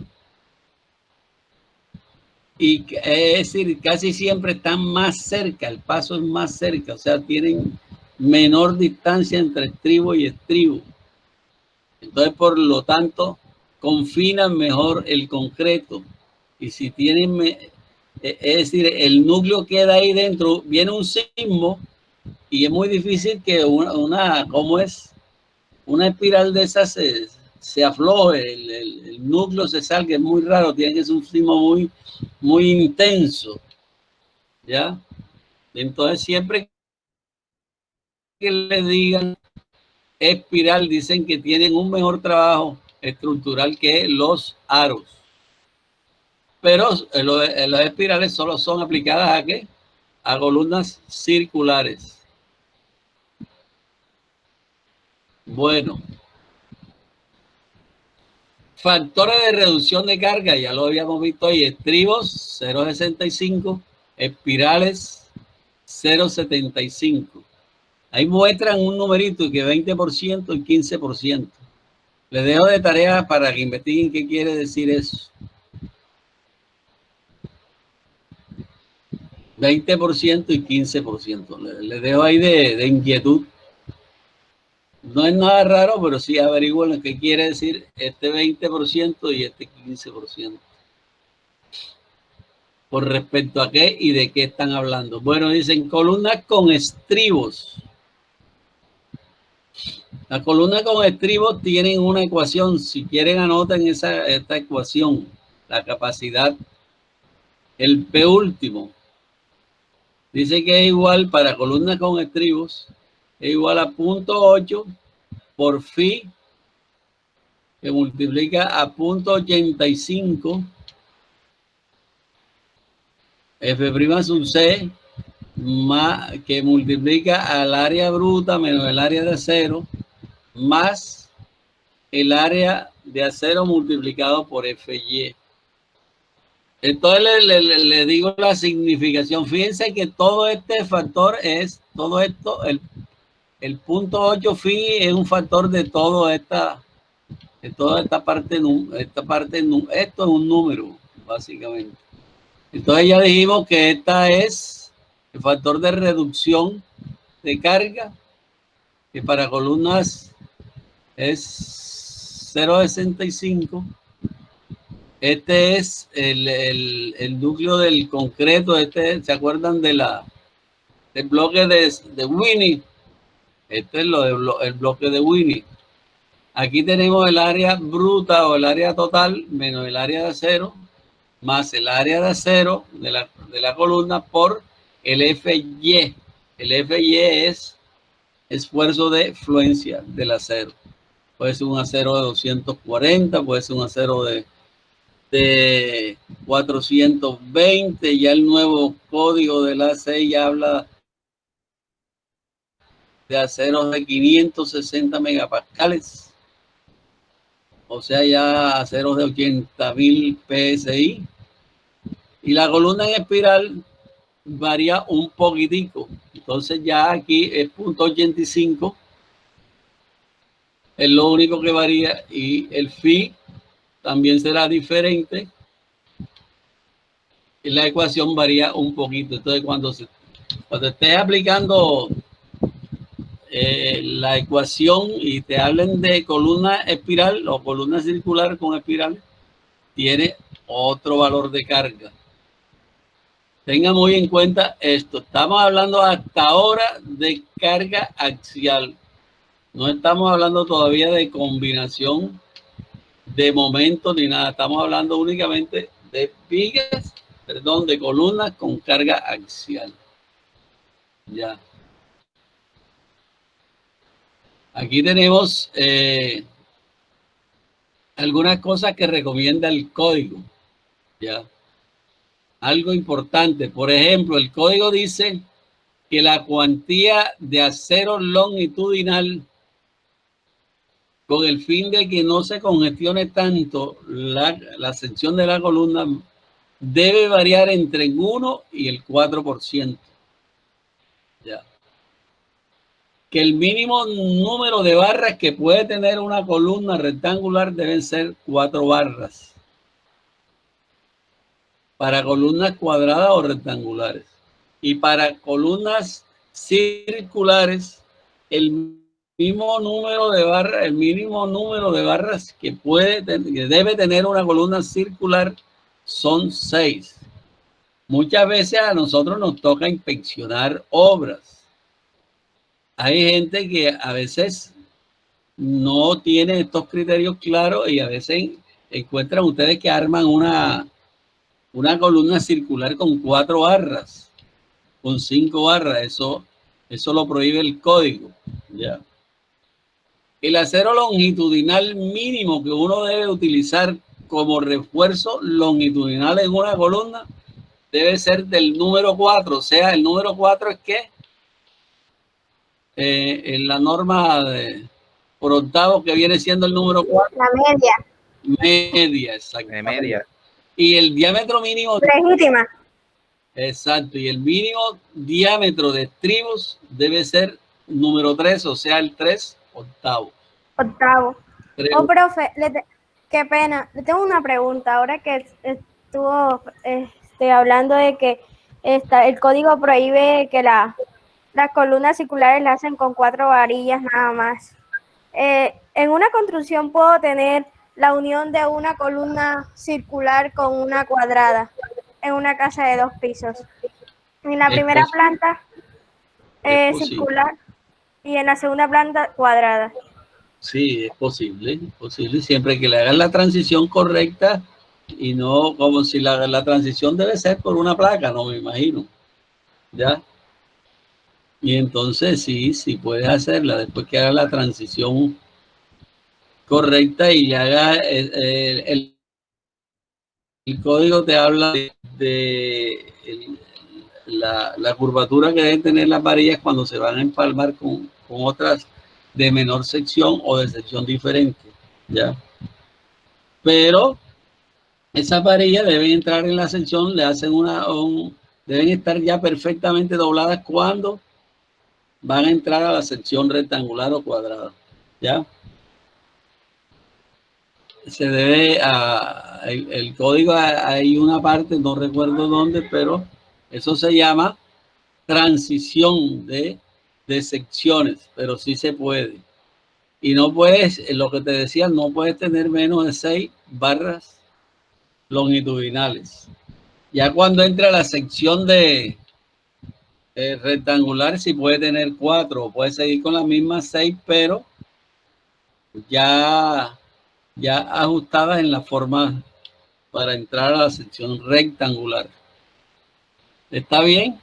es decir, casi siempre están más cerca, el paso es más cerca, o sea, tienen menor distancia entre estribo y estribo. Entonces, por lo tanto, confinan mejor el concreto. Y si tienen, es decir, el núcleo queda ahí dentro, viene un sismo y es muy difícil que una espiral de esas se afloje, el núcleo se salga, es muy raro, tiene que ser un sismo muy intenso, ¿ya? Entonces, siempre que le digan espiral, dicen que tienen un mejor trabajo estructural que los aros. Pero las espirales solo son aplicadas ¿a qué? A columnas circulares. Bueno. Factores de reducción de carga, ya lo habíamos visto hoy, estribos 0,65, espirales 0,75. Ahí muestran un numerito que 20% y 15%. Les dejo de tarea para que investiguen qué quiere decir eso. 20% y 15%. Les dejo ahí de inquietud. No es nada raro, pero sí averigüen qué quiere decir este 20% y este 15%. Por respecto a qué y de qué están hablando. Bueno, dicen columnas con estribos. Las columnas con estribos tienen una ecuación. Si quieren, anoten esta ecuación. La capacidad, el P último. Dice que es igual para columnas con estribos, es igual a 0.8 por phi, que multiplica a 0.85 F' sub C, más, que multiplica al área bruta menos el área de acero, más el área de acero multiplicado por Fy. Entonces le digo la significación. Fíjense que todo este factor es, todo esto, el 0.8 phi es un factor de toda esta parte, esto es un número, básicamente. Entonces ya dijimos que esta es el factor de reducción de carga, que para columnas es 0.65. Este es el núcleo del concreto. ¿Se acuerdan del bloque de Winnie? Este es el bloque de Winnie. Aquí tenemos el área bruta o el área total menos el área de acero más el área de acero de la columna por el Fy. El Fy es esfuerzo de fluencia del acero. Puede ser un acero de 240, puede ser un acero de 420. Ya el nuevo código del AC ya habla de aceros de 560 megapascales. O sea, ya aceros de 80.000 PSI. Y la columna en espiral varía un poquitico. Entonces ya aquí es 0.85. Es lo único que varía. Y el phi también será diferente. Y la ecuación varía un poquito. Entonces cuando estés aplicando la ecuación y te hablen de columna espiral o columna circular con espiral, tiene otro valor de carga. Tengan muy en cuenta esto. Estamos hablando hasta ahora de carga axial. No estamos hablando todavía de combinación de momentos ni nada. Estamos hablando únicamente de vigas, de columnas con carga axial. Ya. Aquí tenemos algunas cosas que recomienda el código. Ya. Algo importante. Por ejemplo, el código dice que la cuantía de acero longitudinal, con el fin de que no se congestione tanto la sección de la columna, debe variar entre el 1 y el 4%. Ya. Que el mínimo número de barras que puede tener una columna rectangular deben ser 4 barras. Para columnas cuadradas o rectangulares. Y para columnas circulares, el mínimo número de barras que debe tener una columna circular son 6. Muchas veces a nosotros nos toca inspeccionar obras. Hay gente que a veces no tiene estos criterios claros y a veces encuentran ustedes que arman una columna circular con 4 barras, con 5 barras. Eso lo prohíbe el código. ¿Ya? El acero longitudinal mínimo que uno debe utilizar como refuerzo longitudinal en una columna debe ser del número 4. O sea, el número 4 es que en la norma por octavo, que viene siendo el número 4. La media. Media, exacto. De media. Y el diámetro mínimo. Legítima. Exacto. Y el mínimo diámetro de estribos debe ser número 3, o sea, el 3/8. Octavo. Tres- Oh, profe, qué pena. Le tengo una pregunta. Ahora que estuvo hablando de que el código prohíbe que las columnas circulares las hacen con 4 varillas nada más. En una construcción puedo tener la unión de una columna circular con una cuadrada en una casa de 2 pisos. En la Es primera posible. planta Es posible. circular y en la segunda planta cuadrada. Sí, es posible, siempre que le hagan la transición correcta y no como si la transición debe ser por una placa, no me imagino. ¿Ya? Y entonces sí puedes hacerla después que haga la transición correcta y haga el código te habla de la curvatura que deben tener las varillas cuando se van a empalmar con otras de menor sección o de sección diferente, ¿ya? Pero esas varillas deben entrar en la sección, le hacen deben estar ya perfectamente dobladas cuando van a entrar a la sección rectangular o cuadrada, ¿ya? Se debe el código, hay una parte, no recuerdo dónde, pero eso se llama transición de secciones, pero sí se puede. Y no puedes, lo que te decía, no puedes tener menos de 6 barras longitudinales. Ya cuando entra la sección de rectangular, sí puede tener 4, o puede seguir con las mismas 6, pero ya ajustadas en la forma para entrar a la sección rectangular. ¿Está bien?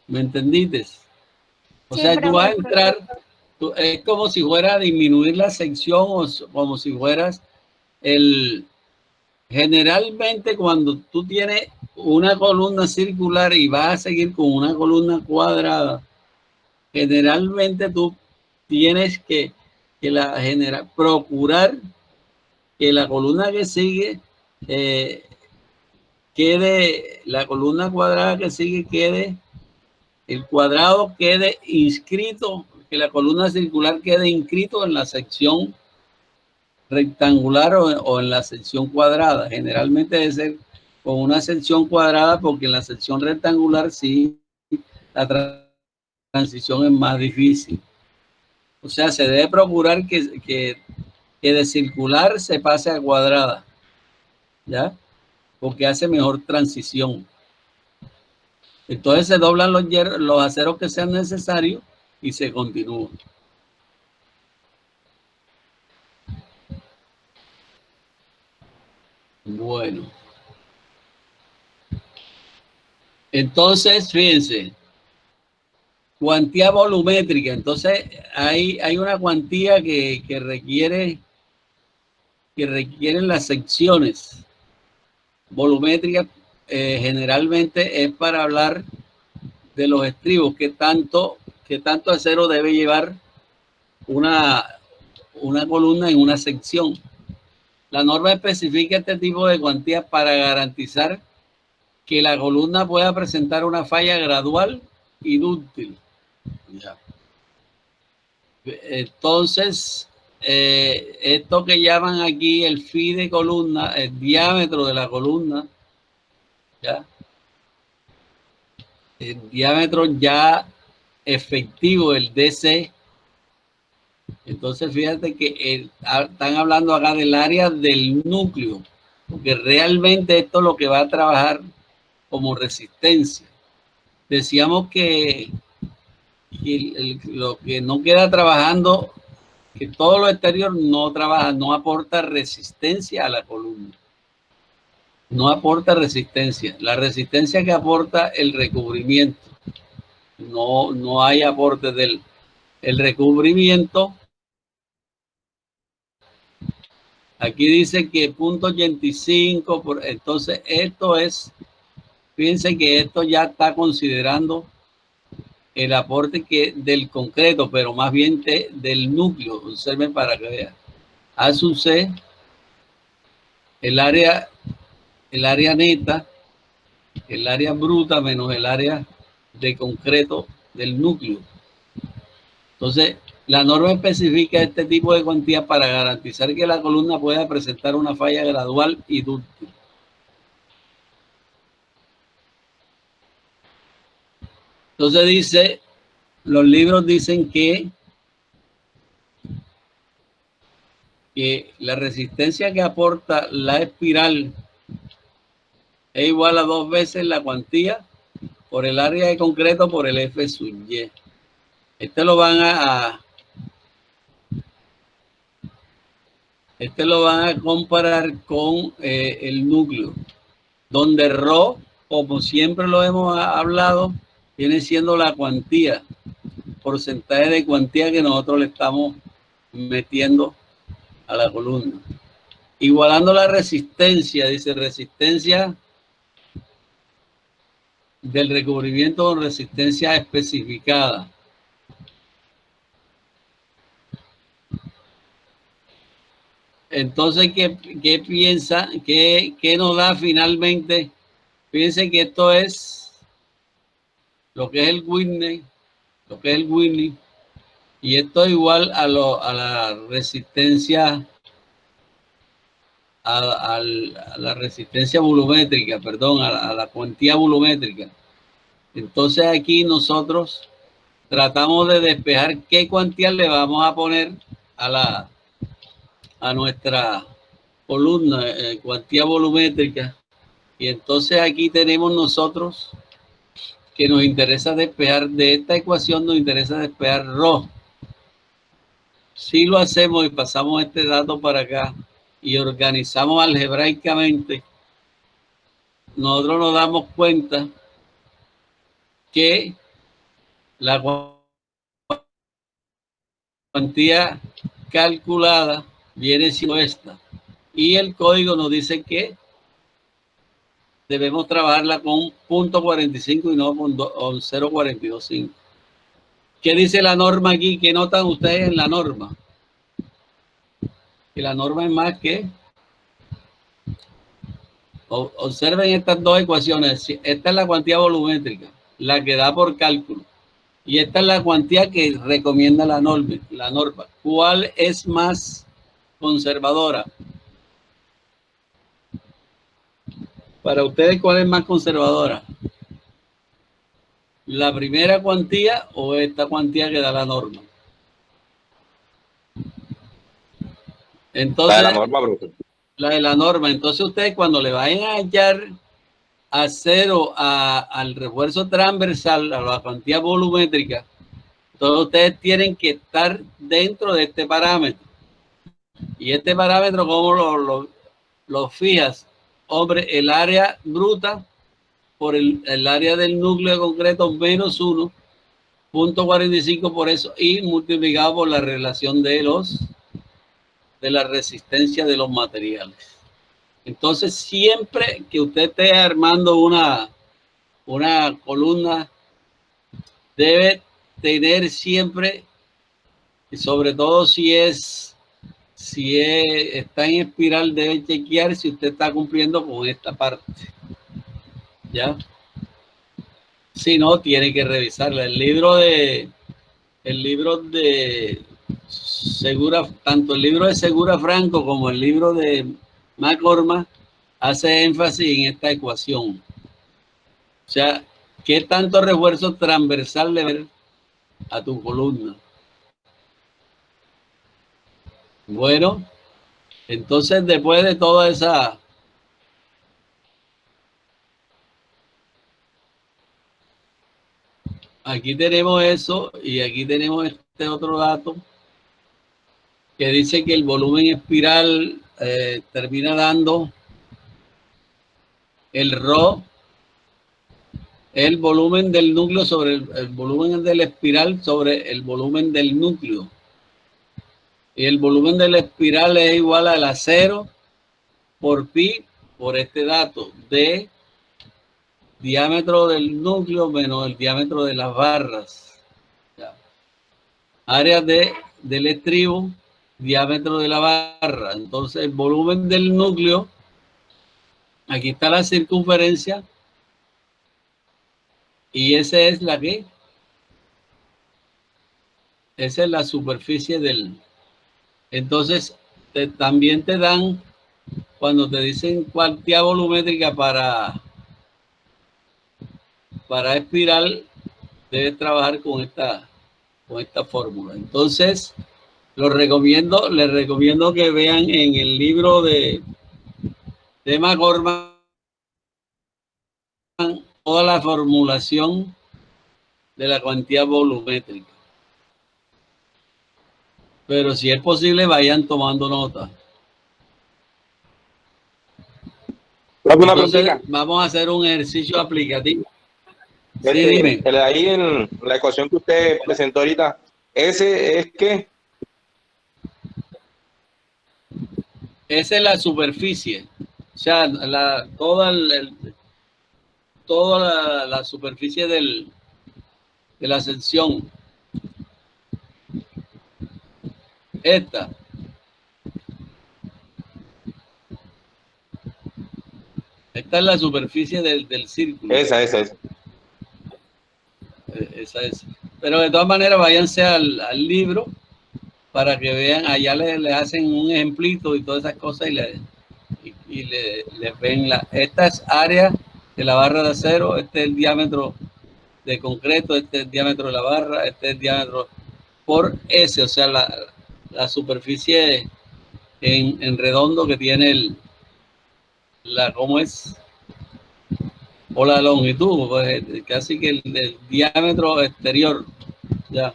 ¿Me entendiste? O sea, tú vas a entrar, es como si fuera a disminuir la sección o como si fueras generalmente cuando tú tienes una columna circular y vas a seguir con una columna cuadrada, generalmente tú tienes que procurar que la columna que sigue la columna cuadrada que sigue el cuadrado quede inscrito, que la columna circular quede inscrito en la sección rectangular o en la sección cuadrada. Generalmente debe ser con una sección cuadrada porque en la sección rectangular sí la transición es más difícil. O sea, se debe procurar que de circular se pase a cuadrada, ¿ya? Porque hace mejor transición. Entonces se doblan los aceros que sean necesarios y se continúa. Bueno. Entonces, fíjense, cuantía volumétrica. Entonces, hay una cuantía que requieren las secciones volumétricas. Generalmente es para hablar de los estribos, qué tanto acero debe llevar una columna en una sección. La norma especifica este tipo de cuantías para garantizar que la columna pueda presentar una falla gradual y dúctil. Ya. Entonces, esto que llaman aquí el phi de columna, el diámetro de la columna, ¿ya? El diámetro ya efectivo, el DC. Entonces, fíjate que están hablando acá del área del núcleo, porque realmente esto es lo que va a trabajar como resistencia. Decíamos que lo que no queda trabajando, que todo lo exterior no trabaja, no aporta resistencia a la columna. No aporta resistencia. La resistencia que aporta el recubrimiento. No hay aporte el recubrimiento. Aquí dice que 0.85, entonces esto es, fíjense que esto ya está considerando el aporte del concreto, pero más bien del núcleo. Observen para que vean. A sub C, el área neta, el área bruta menos el área de concreto del núcleo. Entonces, la norma especifica este tipo de cuantía para garantizar que la columna pueda presentar una falla gradual y dúctil. Entonces dice, los libros dicen que la resistencia que aporta la espiral es igual a 2 veces la cuantía por el área de concreto por el F sub Y. Este lo van a comparar con el núcleo, donde ρ, como siempre lo hemos hablado, viene siendo la cuantía, porcentaje de cuantía que nosotros le estamos metiendo a la columna. Igualando la resistencia, dice resistencia del recubrimiento con resistencia especificada. Entonces, ¿qué piensa? ¿Qué nos da finalmente? Fíjense que esto es lo que es el Whitney, y esto es igual a la resistencia, a la resistencia volumétrica, perdón, a la cuantía volumétrica. Entonces aquí nosotros tratamos de despejar qué cuantía le vamos a poner a nuestra columna, cuantía volumétrica. Y entonces aquí tenemos nosotros que nos interesa despejar de esta ecuación, nos interesa despejar ρ. Si lo hacemos y pasamos este dato para acá y organizamos algebraicamente, nosotros nos damos cuenta que la cuantía calculada viene siendo esta. Y el código nos dice que debemos trabajarla con 0.45 y no con 0.425. ¿Qué dice la norma aquí? ¿Qué notan ustedes en la norma? Que la norma es más que... Observen estas dos ecuaciones. Esta es la cuantía volumétrica, la que da por cálculo. Y esta es la cuantía que recomienda la norma. ¿Cuál es más conservadora? Para ustedes, ¿cuál es más conservadora? ¿La primera cuantía o esta cuantía que da la norma? Entonces, La de la norma, profe. La de la norma. Entonces ustedes cuando le vayan a hallar a cero al refuerzo transversal, a la cuantía volumétrica, entonces ustedes tienen que estar dentro de este parámetro. Y este parámetro, ¿cómo lo fijas? Hombre, el área bruta por el área del núcleo concreto menos 1, 0.45 por eso, y multiplicado por la relación de la resistencia de los materiales. Entonces, siempre que usted esté armando una columna, debe tener siempre, y sobre todo si está en espiral, debe chequear si usted está cumpliendo con esta parte. ¿Ya? Si no, tiene que revisarla. El libro de Segura, tanto el libro de Segura Franco como el libro de McCormack hace énfasis en esta ecuación. O sea, ¿qué tanto refuerzo transversal le ver a tu columna? Bueno, entonces después de toda esa... Aquí tenemos eso y aquí tenemos este otro dato que dice que el volumen espiral termina dando el ρ, el volumen del núcleo sobre el volumen de la espiral sobre el volumen del núcleo. Y el volumen de la espiral es igual a la 0 por pi, por este dato, de diámetro del núcleo menos el diámetro de las barras. Ya. Área del estribo, diámetro de la barra. Entonces el volumen del núcleo, aquí está la circunferencia, y esa es la que Esa es la superficie del... Entonces, también te dan, cuando te dicen cuantía volumétrica para espiral, debes trabajar con esta fórmula. Entonces, les recomiendo que vean en el libro de McGorman toda la formulación de la cuantía volumétrica. Pero si es posible, vayan tomando nota. Entonces, vamos a hacer un ejercicio aplicativo. Sí, dime. Ahí en la ecuación que usted presentó ahorita, ese es que... Esa es la superficie. O sea, toda la superficie de la sección. Esta. Esta es la superficie del círculo. Esa. Esa es. Pero de todas maneras, váyanse al libro para que vean. Allá le hacen un ejemplito y todas esas cosas y les ven esta es área de la barra de acero, este es el diámetro de concreto, este es el diámetro de la barra, este es el diámetro por S, o sea, la superficie en redondo que tiene ¿cómo es? O la longitud, pues, casi que el diámetro exterior. Ya.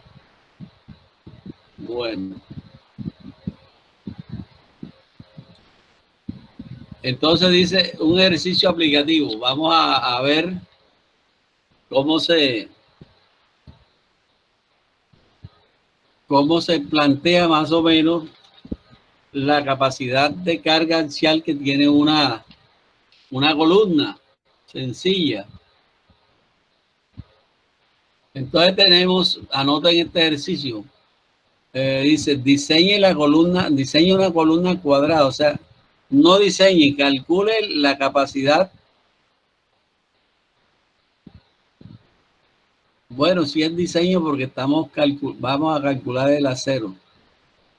Bueno. Entonces dice un ejercicio aplicativo. Vamos a ver cómo se plantea más o menos la capacidad de carga axial que tiene una columna sencilla. Entonces tenemos, anoten este ejercicio, dice diseñe una columna cuadrada, o sea, no diseñe, calcule la capacidad. Bueno, si es diseño porque vamos a calcular el acero.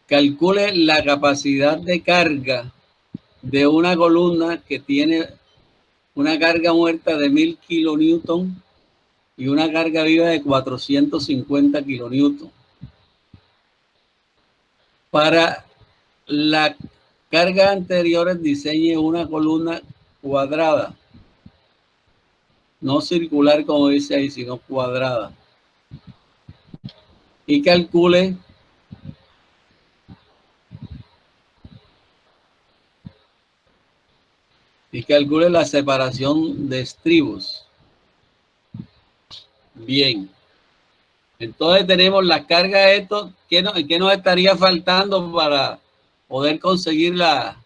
Calcule la capacidad de carga de una columna que tiene una carga muerta de 1000 kilonewton y una carga viva de 450 kilonewton. Para la carga anteriores diseñe una columna cuadrada. No circular como dice ahí, sino cuadrada. Y calcule la separación de estribos. Bien. Entonces tenemos la carga de esto. ¿Qué nos estaría faltando para poder conseguir la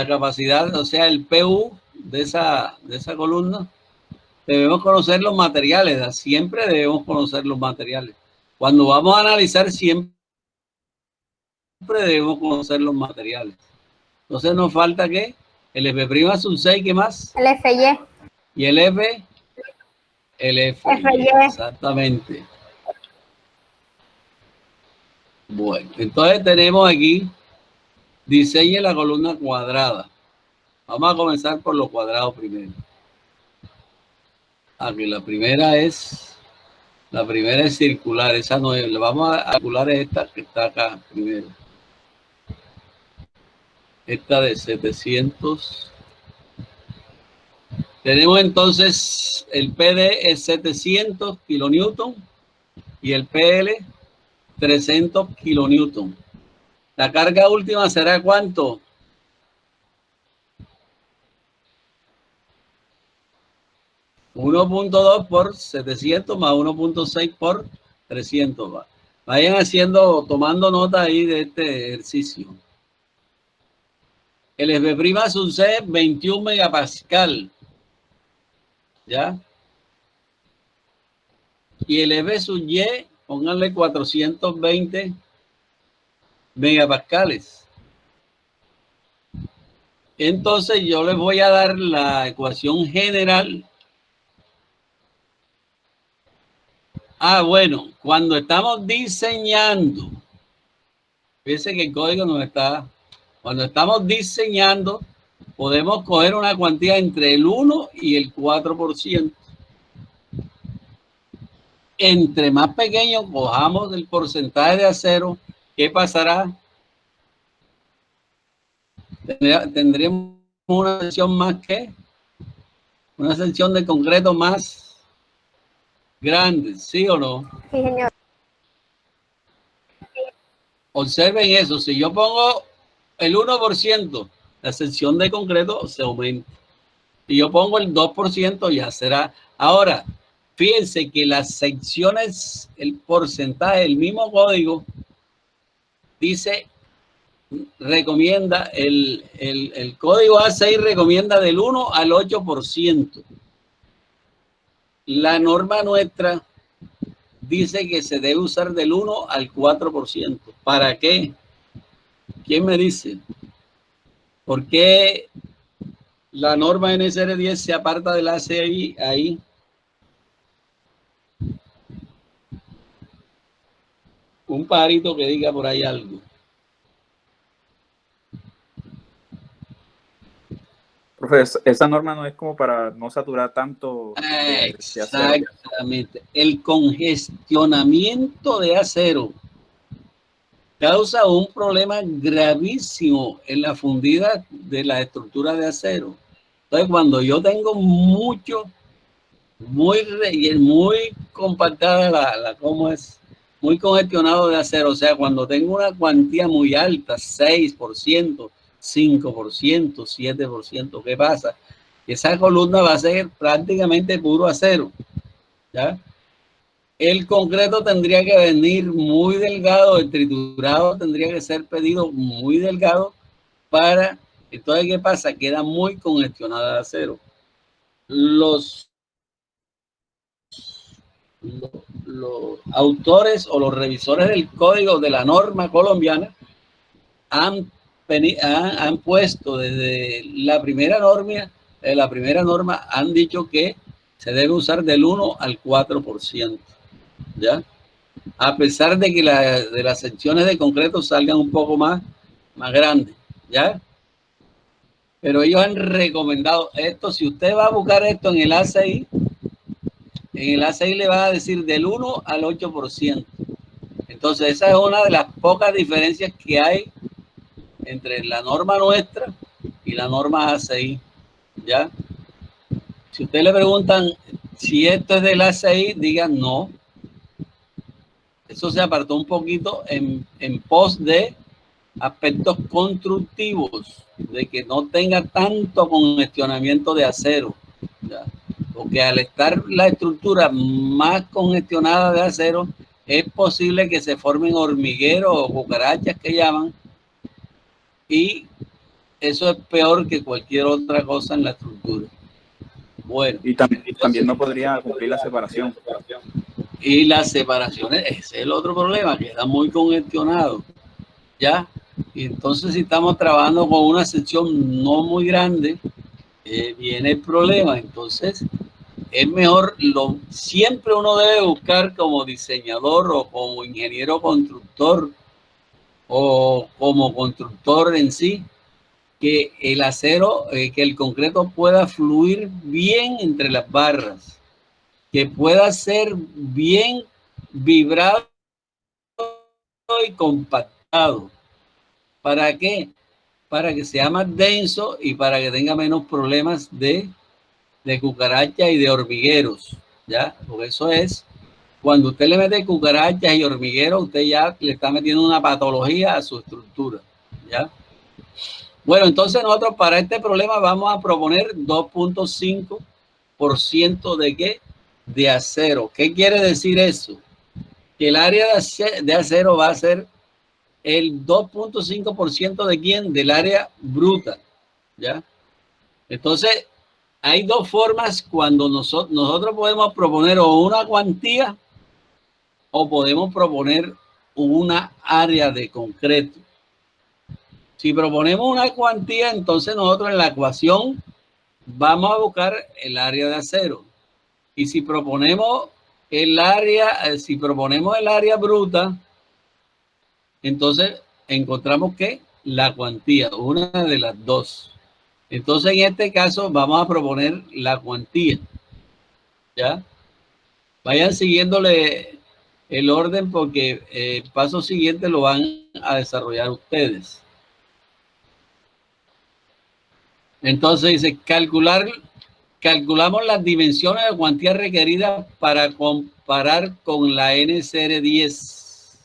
capacidad, o sea, el PU de esa columna? Debemos conocer los materiales. Siempre debemos conocer los materiales. Cuando vamos a analizar, siempre debemos conocer los materiales. Entonces nos falta ¿qué? El F' sub 6, ¿qué más? El FY. Y el F. El FY. Exactamente. Bueno, entonces tenemos aquí, diseñe la columna cuadrada. Vamos a comenzar por los cuadrados primero. Aquí la primera es circular, esa no es, vamos a calcular esta que está acá primero. Esta de 700. Tenemos entonces el PD es 700 kilonewton y el PL 300 kilonewton. La carga última será ¿cuánto? $1.2 por 700 más 1.6 por 300. Vayan tomando nota ahí de este ejercicio. El F' sub C 21 megapascal. ¿Ya? Y el F sub Y, pónganle 420 megapascales. Entonces yo les voy a dar la ecuación general Bueno, cuando estamos diseñando, fíjense que el código nos está, cuando estamos diseñando, podemos coger una cuantía entre el 1 y el 4%. Entre más pequeño cojamos el porcentaje de acero, ¿qué pasará? Tendremos una sección más que una sección de concreto más grande, ¿sí o no? Sí, señor. Observen eso, si yo pongo el 1%, la sección de concreto se aumenta. Si yo pongo el 2%, ya será. Ahora, fíjense que las secciones, el porcentaje, el mismo código, dice, recomienda, el código A6 recomienda del 1 al 8%. La norma nuestra dice que se debe usar del 1 al 4%. ¿Para qué? ¿Quién me dice? ¿Por qué la norma NSR 10 se aparta del A6 ahí? Un pajarito que diga por ahí algo. Profe, esa norma no es como para no saturar tanto. Exactamente. El congestionamiento de acero causa un problema gravísimo en la fundida de la estructura de acero. Entonces, cuando yo tengo muy compactada ¿cómo es? Muy congestionado de acero, o sea, cuando tengo una cuantía muy alta, 6%, 5%, 7%, ¿qué pasa? Esa columna va a ser prácticamente puro acero, ¿ya? El concreto tendría que venir muy delgado, el triturado tendría que ser pedido muy delgado para... Entonces, ¿qué pasa? Queda muy congestionada de acero. Los autores o los revisores del código de la norma colombiana han puesto desde la primera norma, han dicho que se debe usar del 1 al 4%, ¿ya? A pesar de que de las secciones de concreto salgan un poco más grandes, ¿ya? Pero ellos han recomendado esto. Si usted va a buscar esto en el A6, le va a decir del 1 al 8%. Entonces, esa es una de las pocas diferencias que hay entre la norma nuestra y la norma A6, ¿ya? Si usted le preguntan si esto es del A6, digan no. Eso se apartó un poquito en pos de aspectos constructivos, de que no tenga tanto congestionamiento de acero, ¿ya? Porque al estar la estructura más congestionada de acero, es posible que se formen hormigueros o cucarachas que llaman, y eso es peor que cualquier otra cosa en la estructura. Bueno. Y también no podría cumplir la separación. Y las separaciones, ese es el otro problema, que está muy congestionado, ¿ya? Y entonces, si estamos trabajando con una sección no muy grande, viene el problema. Entonces, es mejor, siempre uno debe buscar como diseñador o como ingeniero constructor o como constructor en sí, que el acero, que el concreto pueda fluir bien entre las barras, que pueda ser bien vibrado y compactado. ¿Para qué? Para que sea más denso y para que tenga menos problemas de cucarachas y de hormigueros, ¿ya? Porque eso es, cuando usted le mete cucarachas y hormigueros, usted ya le está metiendo una patología a su estructura, ¿ya? Bueno, entonces nosotros para este problema vamos a proponer 2.5% de ¿qué? De acero. ¿Qué quiere decir eso? Que el área de acero va a ser el 2.5% de ¿quién? Del área bruta, ¿ya? Entonces, hay dos formas cuando nosotros podemos proponer o una cuantía o podemos proponer una área de concreto. Si proponemos una cuantía, entonces nosotros en la ecuación vamos a buscar el área de acero. Y si proponemos el área, si proponemos el área bruta, entonces encontramos que la cuantía, una de las dos. Entonces, en este caso, vamos a proponer la cuantía. ¿Ya? Vayan siguiéndole el orden porque el paso siguiente lo van a desarrollar ustedes. Entonces dice, calculamos las dimensiones de cuantía requerida para comparar con la NCR10.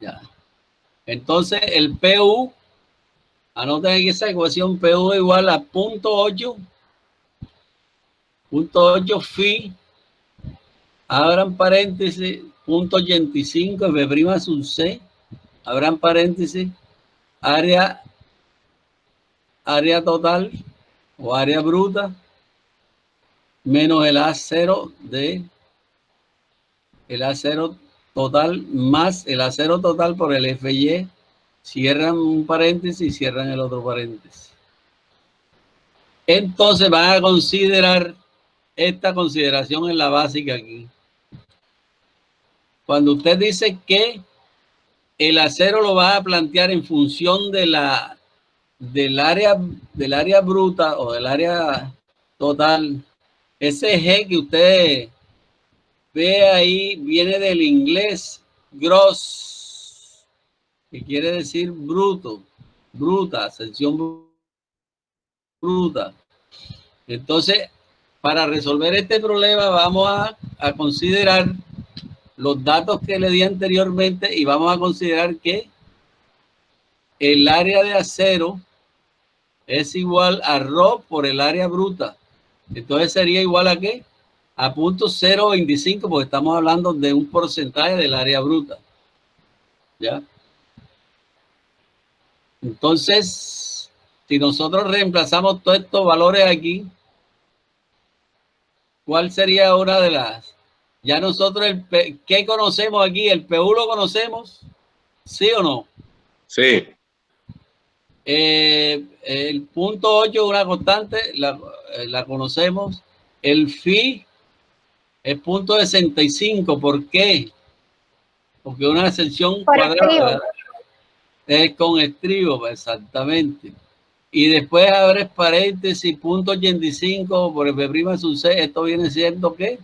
Ya. Entonces el PU, anoten aquí esa ecuación, PU igual a 0.8 phi, abran paréntesis, 0.85 F' sub C, abran paréntesis, área total o área bruta menos el A0 total más el A0 total por el FY. Cierran un paréntesis y cierran el otro paréntesis. Entonces van a considerar esta consideración en la básica aquí. Cuando usted dice que el acero lo va a plantear en función de del área bruta o del área total, ese G que usted ve ahí viene del inglés gross, que quiere decir bruto, bruta, sección bruta. Entonces, para resolver este problema vamos a considerar los datos que le di anteriormente y vamos a considerar que el área de acero es igual a ρ por el área bruta. Entonces sería igual a ¿qué? A 0.025 porque estamos hablando de un porcentaje del área bruta. ¿Ya? Entonces, si nosotros reemplazamos todos estos valores aquí, ¿cuál sería una de las? Ya nosotros, ¿qué conocemos aquí? ¿El PU lo conocemos? ¿Sí o no? Sí. El 0.8 una constante, la conocemos. El phi es 0.65. ¿Por qué? Porque una sección cuadrada es con estribo, exactamente. Y después abres paréntesis, 0.85 por F' sub C. Esto viene siendo ¿qué?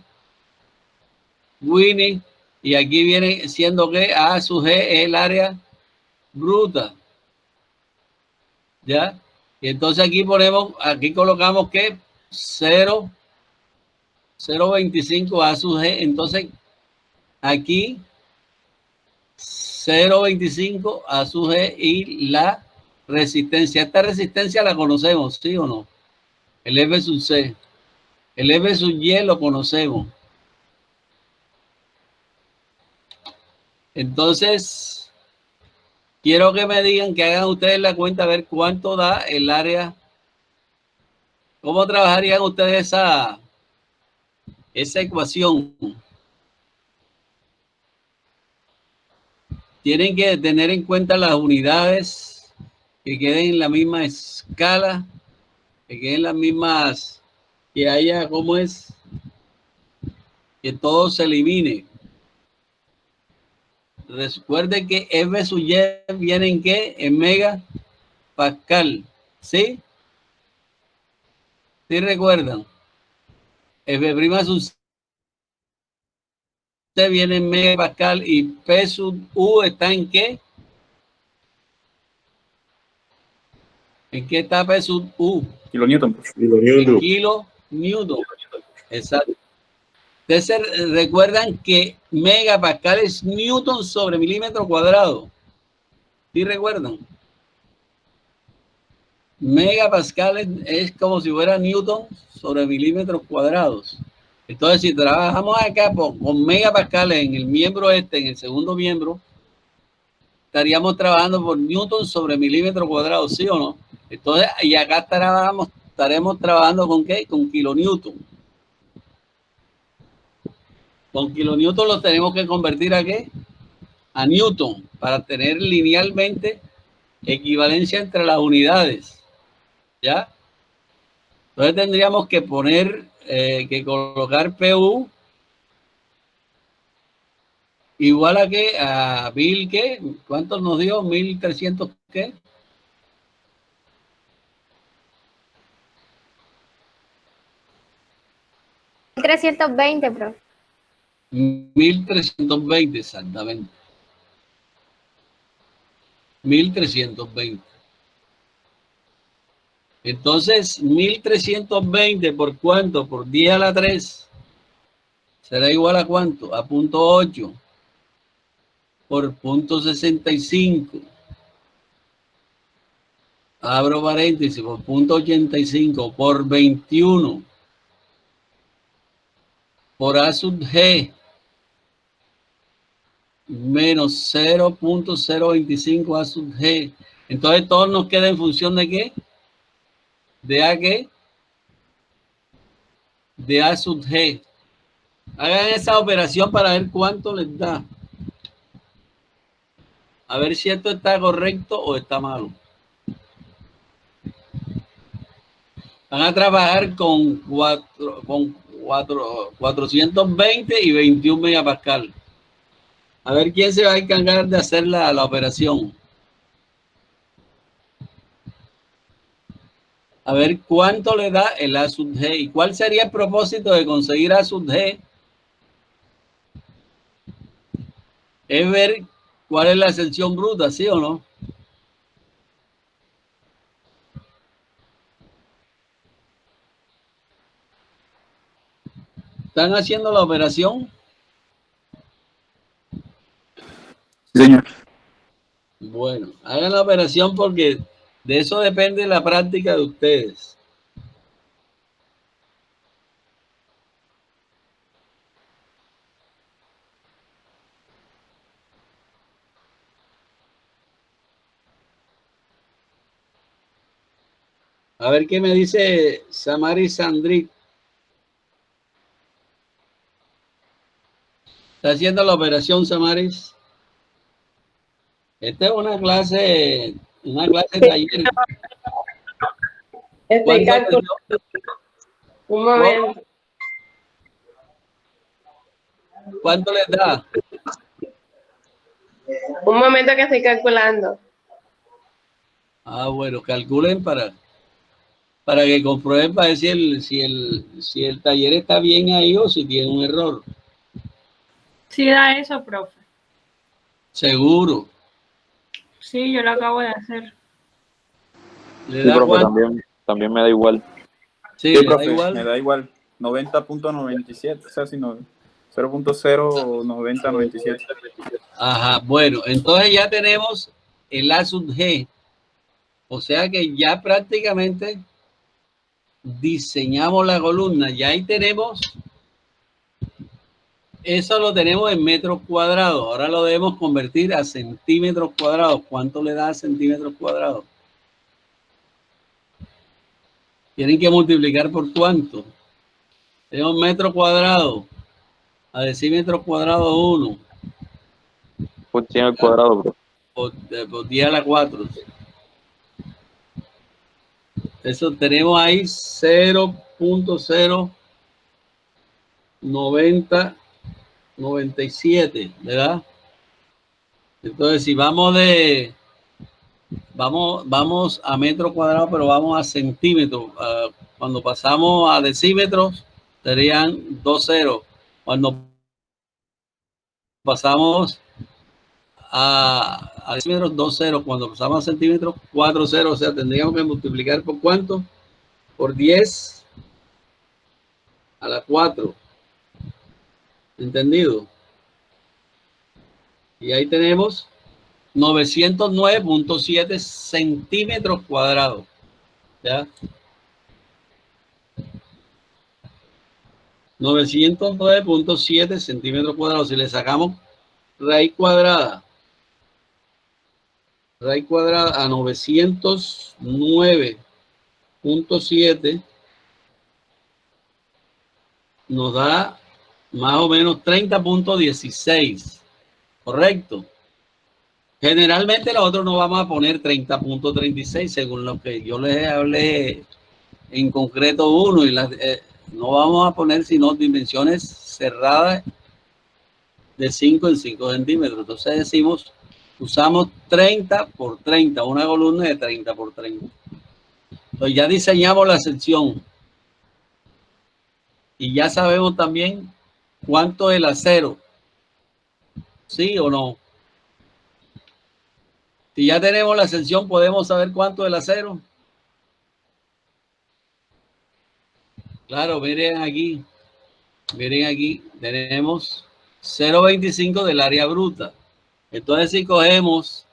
Winnie. Y aquí viene siendo que A sub G es el área bruta. ¿Ya? Y entonces aquí colocamos que 0.25 A sub G. Entonces aquí 0.25 A sub G y la resistencia. Esta resistencia la conocemos, ¿sí o no? El F sub C. El F sub Y lo conocemos. Entonces, quiero que me digan, que hagan ustedes la cuenta, a ver cuánto da el área. ¿Cómo trabajarían ustedes esa ecuación? Tienen que tener en cuenta las unidades que queden en la misma escala, que queden las mismas, que haya, ¿cómo es? Que todo se elimine. Recuerden que F sub Y viene en ¿qué? En megapascal. ¿Sí? ¿Sí recuerdan? F' sub C viene en megapascal y P sub U está en ¿qué? ¿En qué está P sub U? Kilonewton. En kilonewton. Exacto. Ustedes recuerdan que megapascal es newton sobre milímetro cuadrado. ¿Sí recuerdan? Megapascal es como si fuera newton sobre milímetros cuadrados. Entonces, si trabajamos acá con megapascales en el miembro en el segundo miembro, estaríamos trabajando por newton sobre milímetro cuadrado, ¿sí o no? Entonces, y acá estaremos trabajando con ¿qué? Con kilonewton. Con kilonewton lo tenemos que convertir a ¿qué? A newton, para tener linealmente equivalencia entre las unidades. ¿Ya? Entonces tendríamos que colocar PU igual a qué, a 1000 qué, ¿cuántos nos dio? 1300 qué. 320, profe. 1320, exactamente. 1320. Entonces, 1320 por cuánto? Por 10 a la 3. ¿Será igual a cuánto? A 0.8 por 0.65. Abro paréntesis, por 0.85 por 21 por A sub G menos 0.025 A sub G. Entonces todo nos queda en función de qué? ¿De A qué? De A sub G. Hagan esa operación para ver cuánto les da. A ver si esto está correcto o está malo. Van a trabajar con 420 y 21 megapascal. A ver quién se va a encargar de hacer la operación. A ver cuánto le da el A sub G. ¿Y cuál sería el propósito de conseguir A sub G? Es ver cuál es la extensión bruta, ¿sí o no? ¿Están haciendo la operación? Sí, señor. Bueno, hagan la operación porque de eso depende la práctica de ustedes. A ver qué me dice Samari Sandrit. ¿Está haciendo la operación, Samaris? Esta es una clase de taller. Estoy calculando. Un momento. ¿Cuánto les da? Un momento que estoy calculando. Ah, bueno, calculen para que comprueben para ver si el taller está bien ahí o si tiene un error. Sí da eso, profe. Seguro. Sí, yo lo acabo de hacer. ¿Le Sí, da profe, cuánto? también me da igual. Sí, Sí, ¿le da profe, igual? me da igual. 90.97, o sea, si no, 0.09097. Ajá, bueno, entonces ya tenemos el A sub G. O sea que ya prácticamente diseñamos la columna. Ya ahí tenemos, eso lo tenemos en metros cuadrados. Ahora lo debemos convertir a centímetros cuadrados. ¿Cuánto le da a centímetros cuadrados? Tienen que multiplicar por cuánto. Tenemos metro cuadrado a decímetros cuadrados 1. Por 100 al cuadrado, bro. Por 10 a la 4. Eso tenemos ahí 0.09097, ¿verdad? Entonces, si vamos vamos a metro cuadrado, pero vamos a centímetros. Cuando pasamos a decímetros, serían 2 ceros. Cuando pasamos a decímetros, 2 ceros. Cuando pasamos a centímetros, 4 ceros. O sea, tendríamos que multiplicar por ¿cuánto? Por 10 a la 4. ¿Entendido? Y ahí tenemos 909.7 centímetros cuadrados. ¿Ya? 909.7 centímetros cuadrados. Si le sacamos raíz cuadrada a 909.7 nos da más o menos 30.16. ¿Correcto? Generalmente nosotros no vamos a poner 30.36 según lo que yo les hablé en concreto 1 y no vamos a poner sino dimensiones cerradas de 5 en 5 centímetros. Entonces decimos, usamos 30 por 30, una columna de 30 por 30. Entonces ya diseñamos la sección y ya sabemos también cuánto es el acero, ¿sí o no? Si ya tenemos la sección, podemos saber cuánto es el acero. Claro, miren aquí, tenemos 0,25 del área bruta. Entonces si cogemos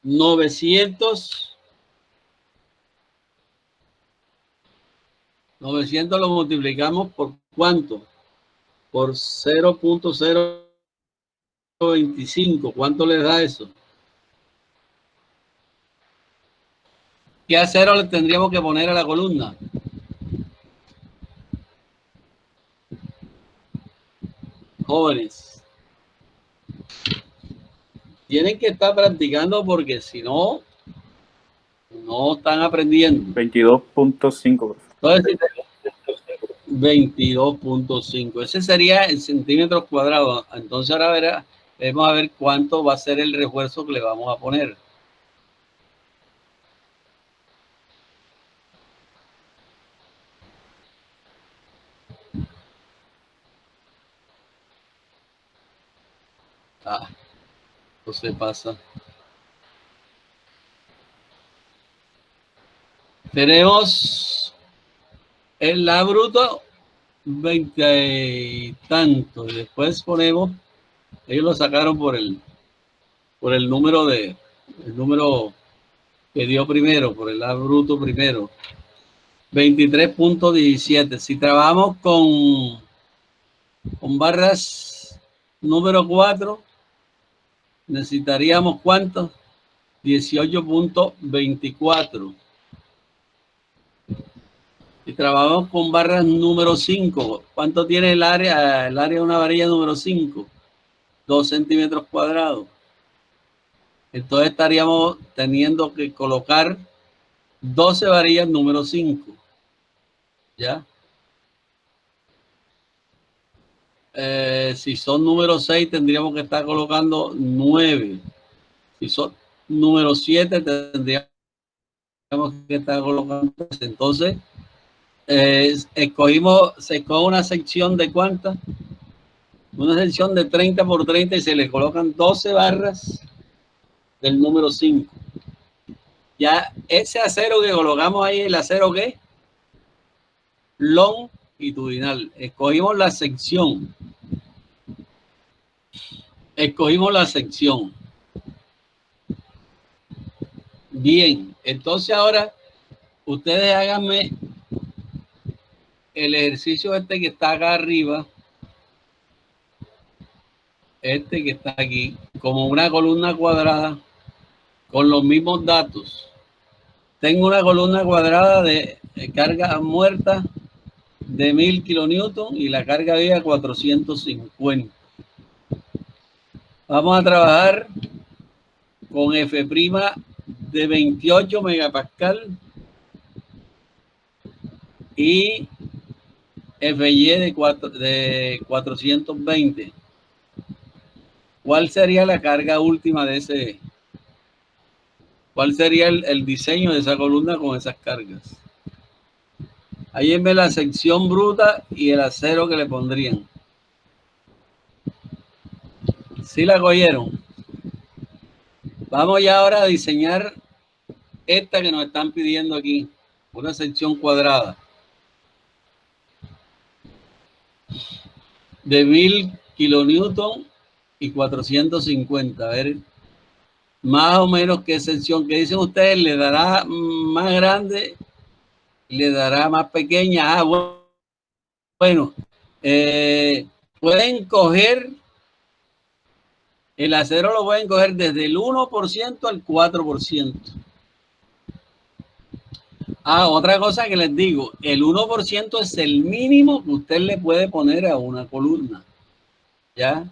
900 lo multiplicamos por ¿cuánto? Por 0,025. ¿Cuánto les da eso? ¿Qué acero le tendríamos que poner a la columna? Jóvenes, tienen que estar practicando porque si no, no están aprendiendo. 22.5. Entonces, 22.5. Ese sería en centímetros cuadrados. Entonces ahora vamos a ver cuánto va a ser el refuerzo que le vamos a poner. Esto se pasa. Tenemos el la bruto 20 y tanto. Y después ponemos, ellos lo sacaron por el número el número que dio primero, por el la bruto primero. 23.17. Si trabajamos con barras número 4, necesitaríamos ¿cuánto? 18.24. Si trabajamos con barras número 5, ¿cuánto tiene el área de una varilla número 5? 2 centímetros cuadrados. Entonces estaríamos teniendo que colocar 12 varillas número 5. ¿Ya? Si son número 6, tendríamos que estar colocando 9. Si son número 7, tendríamos que estar colocando 3. Entonces, se escoge una sección de ¿cuántas? Una sección de 30 por 30 y se le colocan 12 barras del número 5. Ya ese acero que colocamos ahí, el acero ¿qué? Longitudinal. Escogimos la sección. Bien, entonces ahora ustedes háganme el ejercicio este que está acá arriba, este que está aquí, como una columna cuadrada con los mismos datos. Tengo una columna cuadrada de carga muerta de 1000 kilonewton y la carga viva 450. Vamos a trabajar con F' de 28 megapascal y FY de 420. ¿Cuál sería la carga última de ese? ¿Cuál sería el diseño de esa columna con esas cargas? Ahí en la sección bruta y el acero que le pondrían. ¿Sí la cogieron? Vamos ya ahora a diseñar esta que nos están pidiendo aquí. Una sección cuadrada. De 1000 kilonewton y 450. A ver, más o menos qué sección que dicen ustedes, le dará más grande, le dará más pequeña. Bueno, pueden coger el acero, lo pueden coger desde el 1% al 4%. Otra cosa que les digo, el 1% es el mínimo que usted le puede poner a una columna. ¿Ya?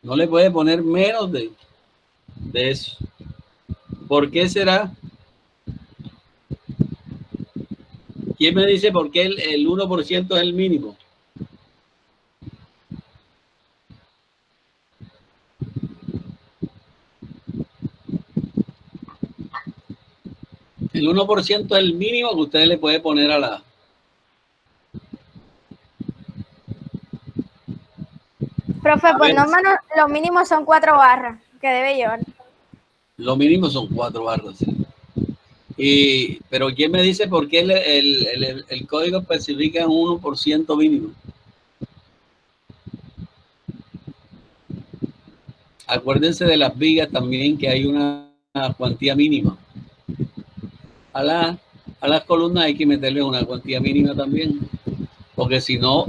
No le puede poner menos de eso. ¿Por qué será? ¿Quién me dice por qué el 1% es el mínimo? El 1% es el mínimo que usted le puede poner a la... Profe, A pues ver. no menos, lo mínimo son 4 barras que debe llevar. Lo mínimo son 4 barras. Sí. Pero ¿quién me dice por qué el código especifica un 1% mínimo? Acuérdense de las vigas también, que hay una cuantía mínima. A las columnas hay que meterle una cuantía mínima también, porque si no,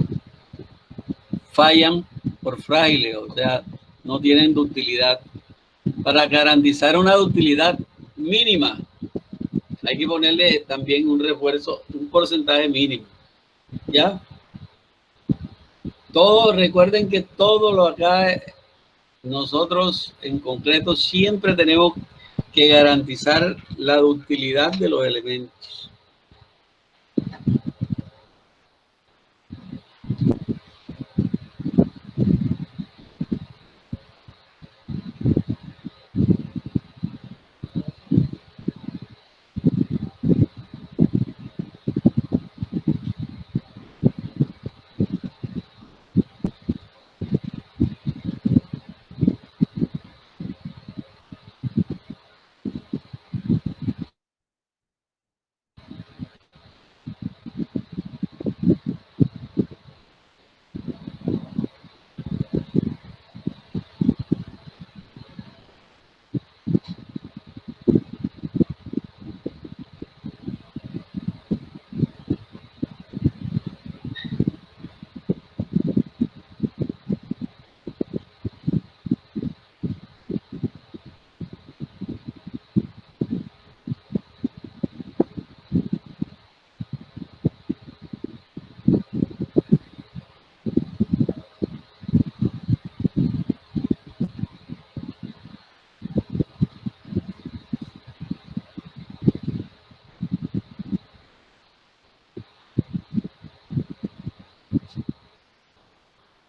fallan por frágiles, o sea, no tienen ductilidad. Para garantizar una ductilidad mínima, hay que ponerle también un refuerzo, un porcentaje mínimo. ¿Ya? Todo, recuerden que todo lo acá, nosotros en concreto siempre tenemos que garantizar la ductilidad de los elementos.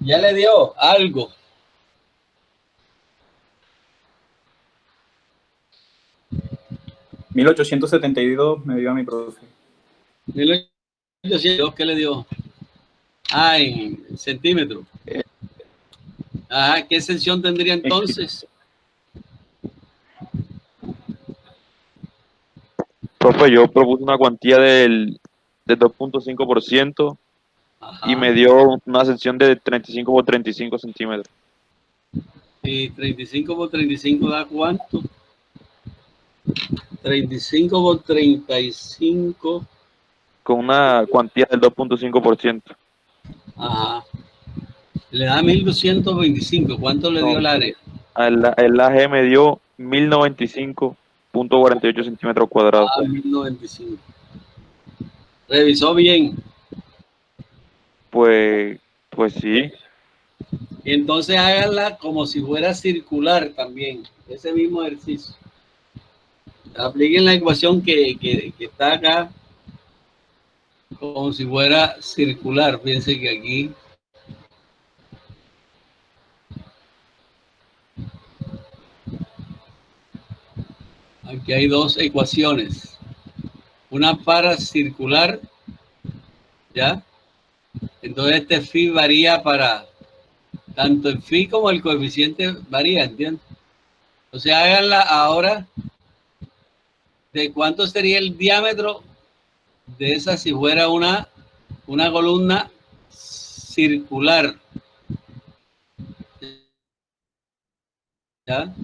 Ya le dio algo. $1,872 me dio a mi profe. 1802, ¿qué le dio? Ah, en centímetros. Ajá, ¿qué extensión tendría entonces? Profe, yo propuse una cuantía del 2.5% y me dio una sección de 35 por 35 centímetros. Y 35 por 35 da ¿cuánto? 35 por 35. Con una cuantía del 2.5%. Ajá. Le da 1225. ¿Cuánto le dio el área? El AG me dio 1095.48 centímetros cuadrados. Ah, 1095. ¿Revisó bien? Pues sí. Entonces háganla como si fuera circular también. Ese mismo ejercicio. Apliquen la ecuación que está acá como si fuera circular. Piensen que aquí hay dos ecuaciones. Una para circular, ¿ya? Entonces este phi varía para, tanto el phi como el coeficiente varía, ¿entiendes? O sea, háganla ahora de cuánto sería el diámetro de esa si fuera una columna circular. ¿Ya?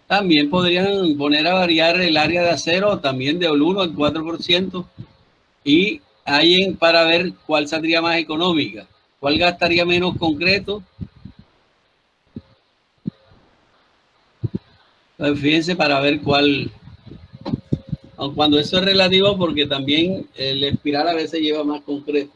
También podrían poner a variar el área de acero, también del 1 al 4%, y hay para ver cuál saldría más económica, cuál gastaría menos concreto. Entonces, fíjense para ver cuál, aun cuando eso es relativo porque también el espiral a veces lleva más concreto.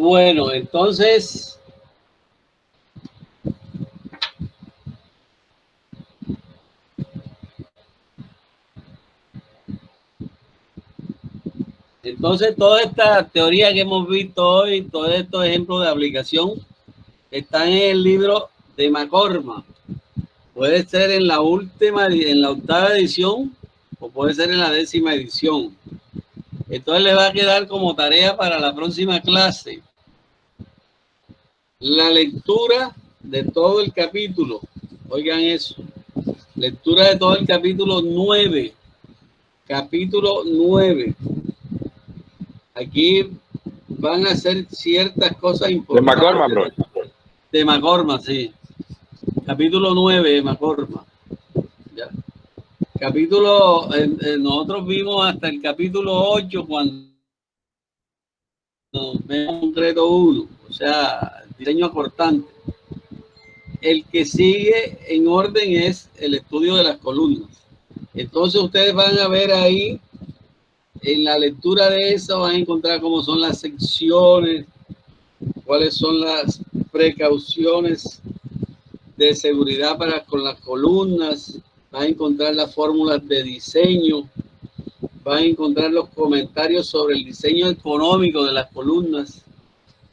Bueno, entonces, toda esta teoría que hemos visto hoy, todos estos ejemplos de aplicación, están en el libro de McCormack. Puede ser en la octava edición o puede ser en la 10ª edición. Entonces le va a quedar como tarea para la próxima clase la lectura de todo el capítulo. Oigan eso. Lectura de todo el capítulo 9. Capítulo 9. Aquí van a hacer ciertas cosas importantes. De McCormack, bro. De McCormack, sí. Capítulo 9 de McCormack. Ya. Capítulo, nosotros vimos hasta el capítulo 8 cuando vemos concreto 1, o sea, diseño acortante. El que sigue en orden es el estudio de las columnas. Entonces ustedes van a ver ahí, en la lectura de eso, van a encontrar cómo son las secciones, cuáles son las precauciones de seguridad con las columnas, van a encontrar las fórmulas de diseño, van a encontrar los comentarios sobre el diseño económico de las columnas.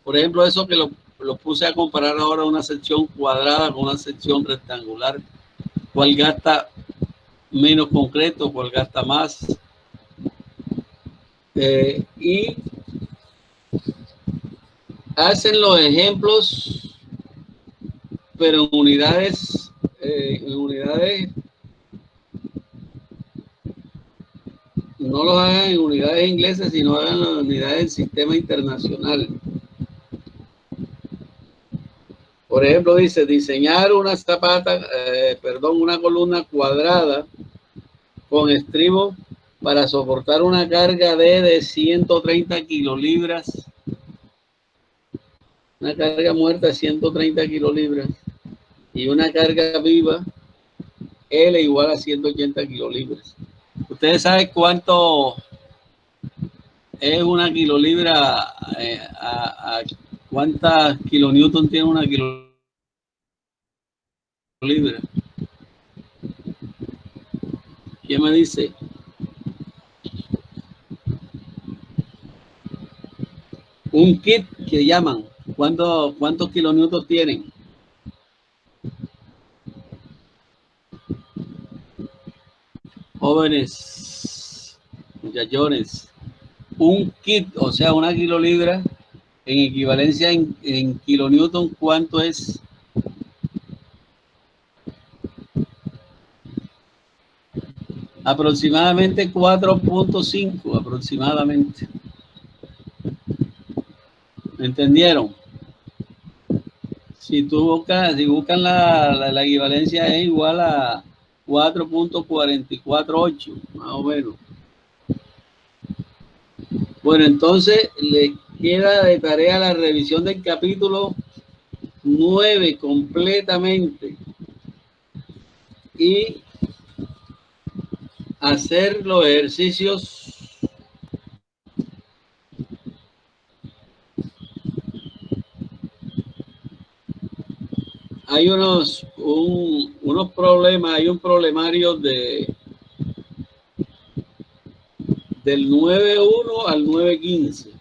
Por ejemplo, eso que lo puse a comparar ahora, una sección cuadrada con una sección rectangular. ¿Cuál gasta menos concreto? ¿Cuál gasta más? Y hacen los ejemplos, pero en unidades no los hagan en unidades inglesas, sino hagan las unidades del sistema internacional. Por ejemplo, dice diseñar una una columna cuadrada con estribo para soportar una carga de 130 kilolibras. Una carga muerta de 130 kilolibras y una carga viva L igual a 180 kilolibras. ¿Ustedes saben cuánto es una kilolibra? ¿Cuántas kilonewton tiene una kilolibra? ¿Quién me dice? Un kit que llaman. ¿Cuántos kilonewton tienen? Jóvenes, muchachones, un kit, o sea, una kilolibra, en equivalencia en kilonewton, ¿cuánto es? Aproximadamente 4.5, aproximadamente. ¿Entendieron? Si buscan la equivalencia es igual a 4.448, más o menos. Bueno, entonces les queda de tarea la revisión del capítulo 9 completamente y hacer los ejercicios hay unos problemas, hay un problemario del 9.1 al 9.15.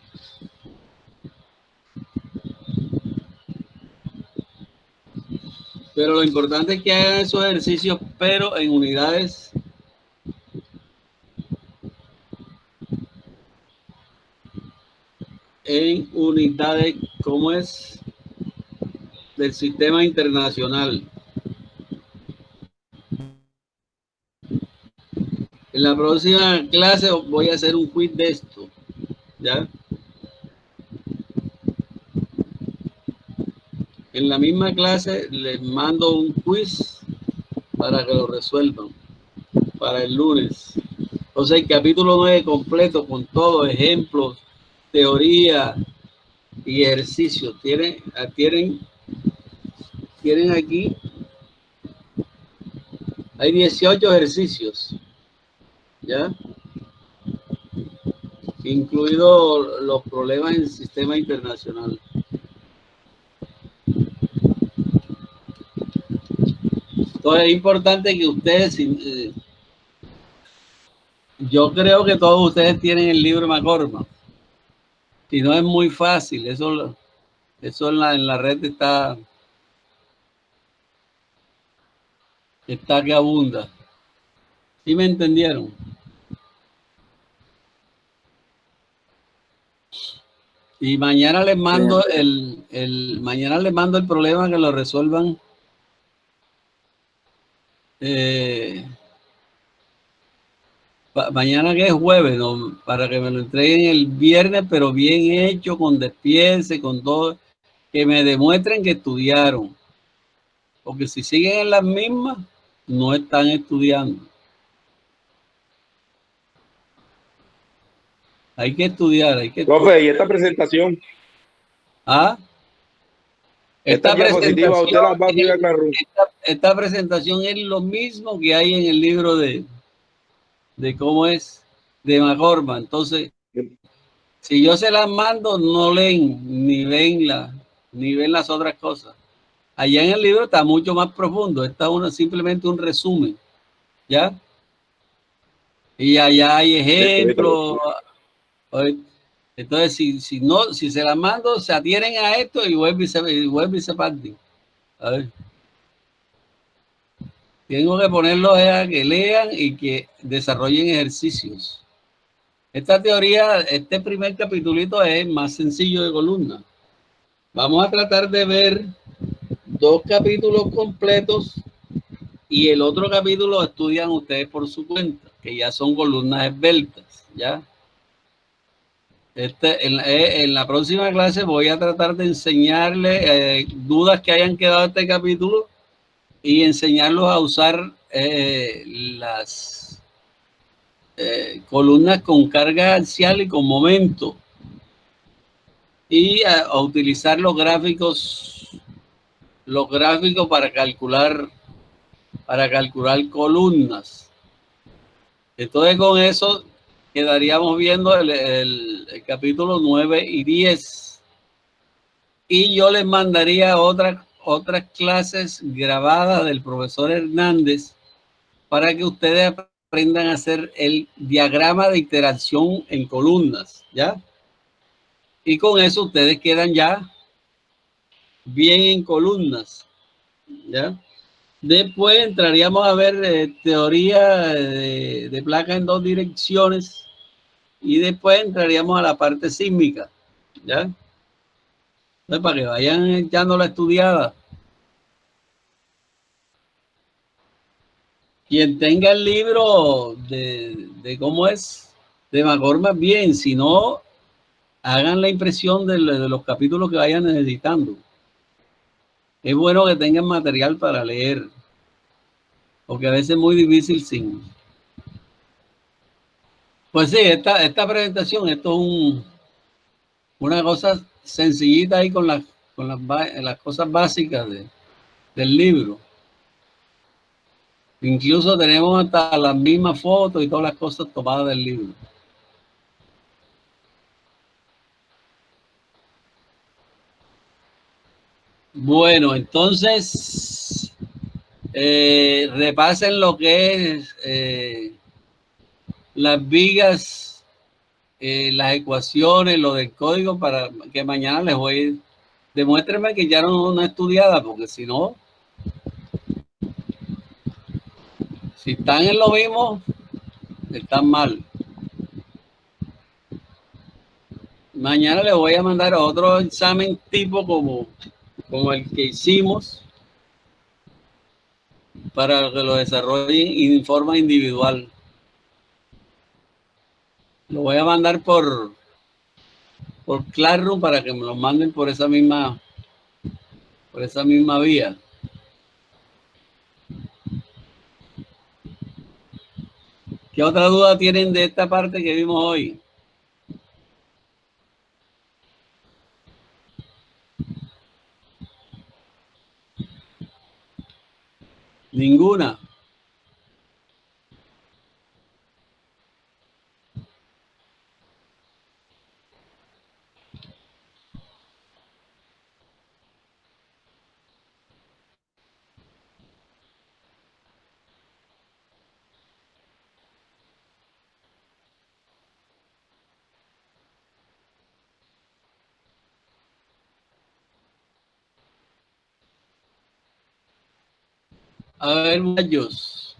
Pero lo importante es que hagan esos ejercicios, pero en unidades ¿cómo es? Del sistema internacional. En la próxima clase voy a hacer un quiz de esto, ¿ya? En la misma clase les mando un quiz para que lo resuelvan para el lunes. Entonces el capítulo 9 completo con todo, ejemplos, teoría y ejercicios. Tienen aquí, hay 18 ejercicios, ¿ya? incluidos los problemas en el sistema internacional. Entonces es importante que ustedes, yo creo que todos ustedes tienen el libro McCormack. Si no es muy fácil, eso en la red está que abunda. ¿Sí me entendieron? Y mañana les mando mañana les mando el problema que lo resuelvan. Mañana que es jueves, ¿no? Para que me lo entreguen el viernes, pero bien hecho, con despiece, con todo, que me demuestren que estudiaron. Porque si siguen en las mismas, no están estudiando. Hay que estudiar, hay que Profe, ¿y esta presentación? ¿Ah? Esta diapositiva, ¿usted las va a subir a Classroom? Esta presentación es lo mismo que hay en el libro de cómo es, de McCormack. Entonces, si yo se las mando, no leen, ni ven las otras cosas. Allá en el libro está mucho más profundo. Esta es simplemente un resumen, ¿ya? Y allá hay ejemplos. Entonces, si se las mando, se atienen a esto y vuelve y se parte. A ver. Tengo que ponerlos a que lean y que desarrollen ejercicios. Esta teoría, este primer capitulito es más sencillo de columna. Vamos a tratar de ver 2 capítulos completos y el otro capítulo estudian ustedes por su cuenta, que ya son columnas esbeltas, ¿ya? En la próxima clase voy a tratar de enseñarle dudas que hayan quedado en este capítulo y enseñarlos a usar las columnas con carga axial y con momento y a utilizar los gráficos para calcular columnas. Entonces con eso quedaríamos viendo el capítulo 9 y 10 y yo les mandaría otras clases grabadas del profesor Hernández para que ustedes aprendan a hacer el diagrama de iteración en columnas, ¿ya? Y con eso ustedes quedan ya bien en columnas, ¿ya? Después entraríamos a ver teoría de placa en 2 direcciones y después entraríamos a la parte sísmica, ¿ya? Entonces, para que vayan echando la estudiada. Quien tenga el libro de cómo es, de McCormack, bien. Si no, hagan la impresión de los capítulos que vayan necesitando. Es bueno que tengan material para leer, porque a veces es muy difícil sin... Pues sí, esta presentación, esto es una cosa sencillita ahí con las cosas básicas del libro. Incluso tenemos hasta las mismas fotos y todas las cosas tomadas del libro. Bueno, entonces repasen lo que es las vigas, las ecuaciones, lo del código, para que mañana les voy. Demuéstrenme que ya no estudiada, porque si no, si están en lo mismo, están mal. Mañana les voy a mandar otro examen tipo como el que hicimos para que lo desarrollen en forma individual. Lo voy a mandar por Classroom para que me lo manden por esa misma vía. ¿Qué otra duda tienen de esta parte que vimos hoy? Ninguna. A ver, muchachos,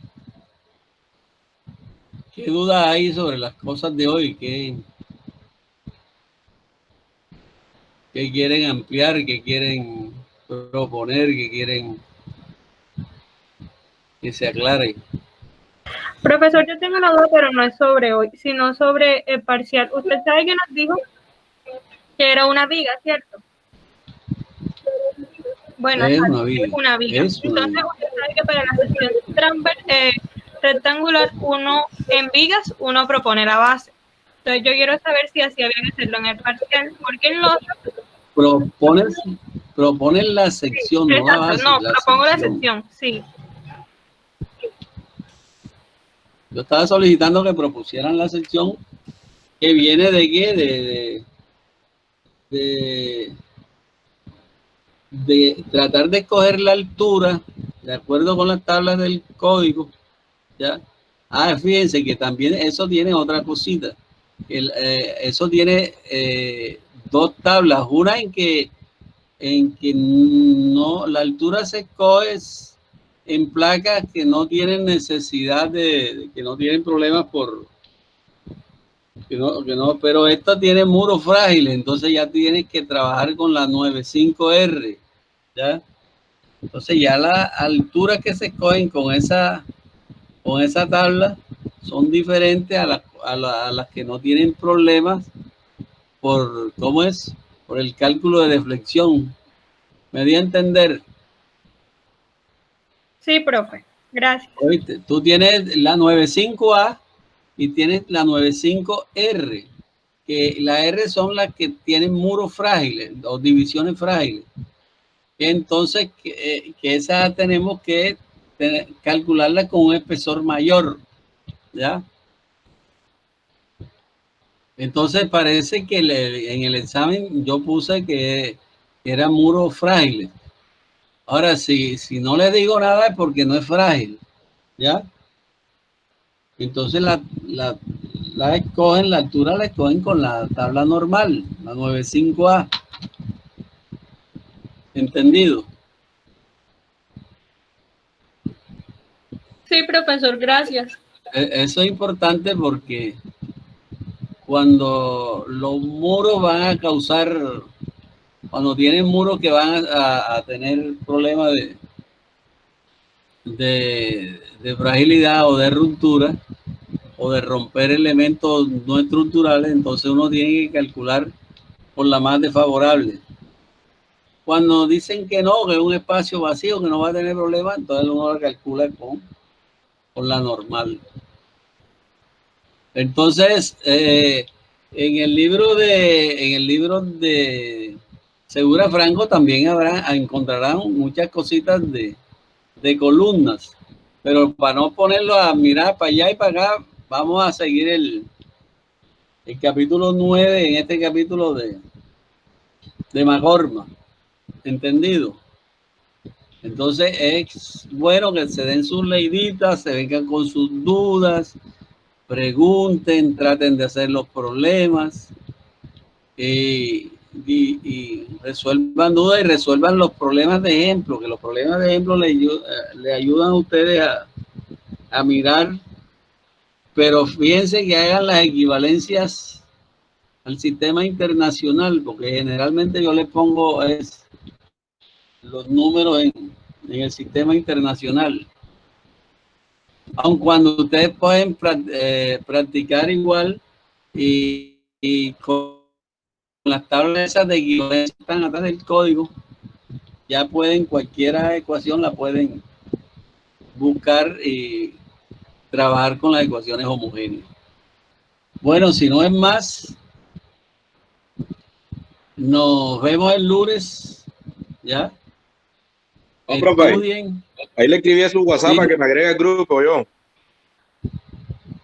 ¿qué dudas hay sobre las cosas de hoy? ¿Qué quieren ampliar? ¿Qué quieren proponer? ¿Qué quieren que se aclare? Profesor, yo tengo la duda, pero no es sobre hoy, sino sobre el parcial. Usted sabe que nos dijo que era una viga, ¿cierto? Bueno, Es es una viga. una viga. Es una Entonces, viga. usted sabe que para la sección rectangular, uno en vigas, uno propone la base. Entonces, yo quiero saber si así había que hacerlo en el parcial, porque en los Propones la sección, no la exacto, base. no, propongo la sección, sí. Yo estaba solicitando que propusieran la sección que viene de qué, de tratar de escoger la altura de acuerdo con las tablas del código, ¿ya? Fíjense que también eso tiene otra cosita. Eso tiene dos tablas, una en que no, la altura se escoge en placas que no tienen necesidad que no tienen problemas pero esta tiene muros frágiles, entonces ya tienes que trabajar con la 95R, ¿ya? Entonces ya las alturas que se escogen con esa tabla son diferentes a las que no tienen problemas ¿cómo es? Por el cálculo de deflexión. ¿Me di a entender? Sí, profe. Gracias. ¿Oíste? Tú tienes la 95A y tienes la 95R, que la R son las que tienen muros frágiles o divisiones frágiles. Entonces, que esa tenemos que calcularla con un espesor mayor, ¿ya? Entonces parece que en el examen yo puse que era muros frágiles. Ahora, si no le digo nada es porque no es frágil, ¿ya? Entonces la escogen, la altura la escogen con la tabla normal, la 95A. ¿Entendido? Sí, profesor, gracias. Eso es importante porque cuando los muros van a causar, cuando tienen muros que van a tener problemas de fragilidad o de ruptura o de romper elementos no estructurales, entonces uno tiene que calcular por la más desfavorable. Cuando dicen que no, que es un espacio vacío, que no va a tener problemas, entonces uno lo calcula con la normal. Entonces, en el libro de Segura Franco también encontrarán muchas cositas de columnas, pero para no ponerlo a mirar para allá y para acá, vamos a seguir el capítulo 9 en este capítulo de Magorma. ¿Entendido? Entonces es bueno que se den sus leiditas, se vengan con sus dudas, pregunten, traten de hacer los problemas y resuelvan dudas y resuelvan los problemas de ejemplo, que los problemas de ejemplo le ayudan a ustedes a mirar, pero fíjense que hagan las equivalencias al sistema internacional, porque generalmente yo le pongo los números en el sistema internacional. Aun cuando ustedes pueden practicar igual y con las tablas esas de equivalencia que están atrás del código, ya pueden, cualquier ecuación la pueden buscar y trabajar con las ecuaciones homogéneas. Bueno, si no es más, nos vemos el lunes, ¿ya? No, profe, Estudien. ahí le escribí a su WhatsApp Sí. para que me agregue al grupo yo.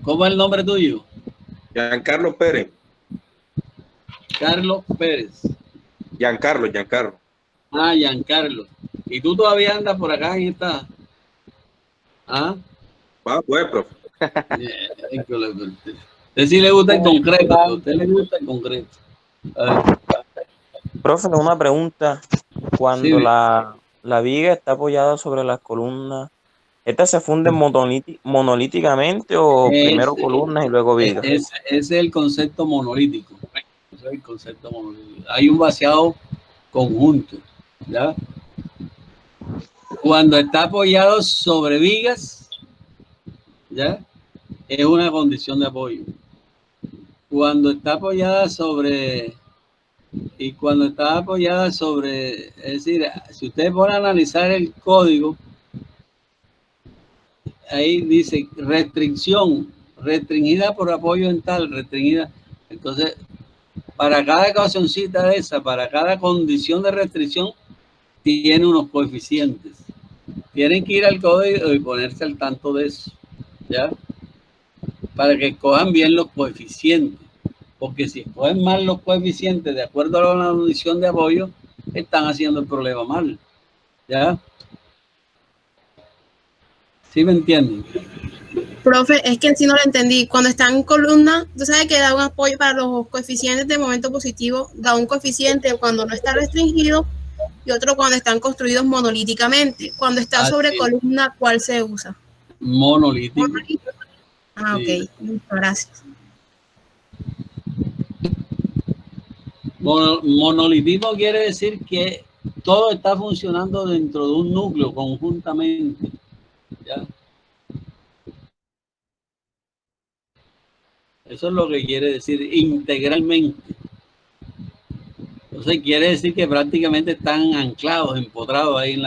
¿Cómo es el nombre tuyo? Giancarlo Pérez. Carlos Pérez. Giancarlo. Ah, Giancarlo. ¿Y tú todavía andas por acá en esta? ¿Ah? Va, pues, profe. Usted sí le gusta el concreto, a usted le gusta el concreto. Profe, una pregunta. Cuando Sí. la viga está apoyada sobre las columnas, ¿Estas se funden monolíticamente o primero Es- columnas y luego vigas? Ese es el concepto monolítico. Ese es el concepto monolítico. Hay un vaciado conjunto, ¿ya? Cuando está apoyado sobre vigas, ¿ya? Es una condición de apoyo. Cuando está apoyada sobre, y cuando está apoyada sobre, es decir, si ustedes van a analizar el código, ahí dice restricción, restringida por apoyo en tal, restringida. Entonces, para cada ecuacioncita de esa, para cada condición de restricción, tiene unos coeficientes. Tienen que ir al código y ponerse al tanto de eso, ¿ya? Para que cojan bien los coeficientes. Porque si cogen mal los coeficientes de acuerdo a la condición de apoyo, están haciendo el problema mal, ¿ya? ¿Sí me entienden? Profe, es que en sí no lo entendí. Cuando está en columna, tú sabes que da un apoyo para los coeficientes de momento positivo, da un coeficiente cuando no está restringido y otro cuando están construidos monolíticamente. Cuando está sobre columna, ¿cuál se usa? Monolítico. Ah, Sí. ok. Muchas gracias. Monolitismo quiere decir que todo está funcionando dentro de un núcleo conjuntamente, ¿ya? Eso es lo que quiere decir integralmente. Entonces quiere decir que prácticamente están anclados, empotrados ahí en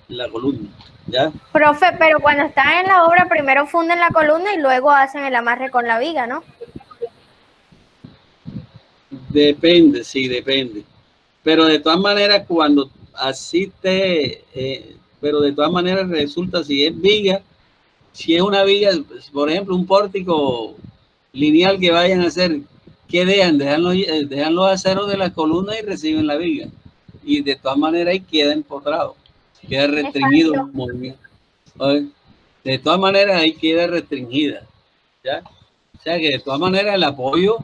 la columna, ¿ya? Profe, pero cuando están en la obra, primero funden la columna y luego hacen el amarre con la viga, ¿no? Depende, sí, depende. Pero de todas maneras, cuando asiste, pero de todas maneras resulta, si es viga, si es una viga, por ejemplo, un pórtico lineal que vayan a hacer, ¿qué dejan? Dejan los aceros de la columna y reciben la viga. Y de todas maneras ahí queda empotrado, queda restringido el movimiento. De todas maneras ahí queda restringida, ¿ya? O sea que de todas maneras el apoyo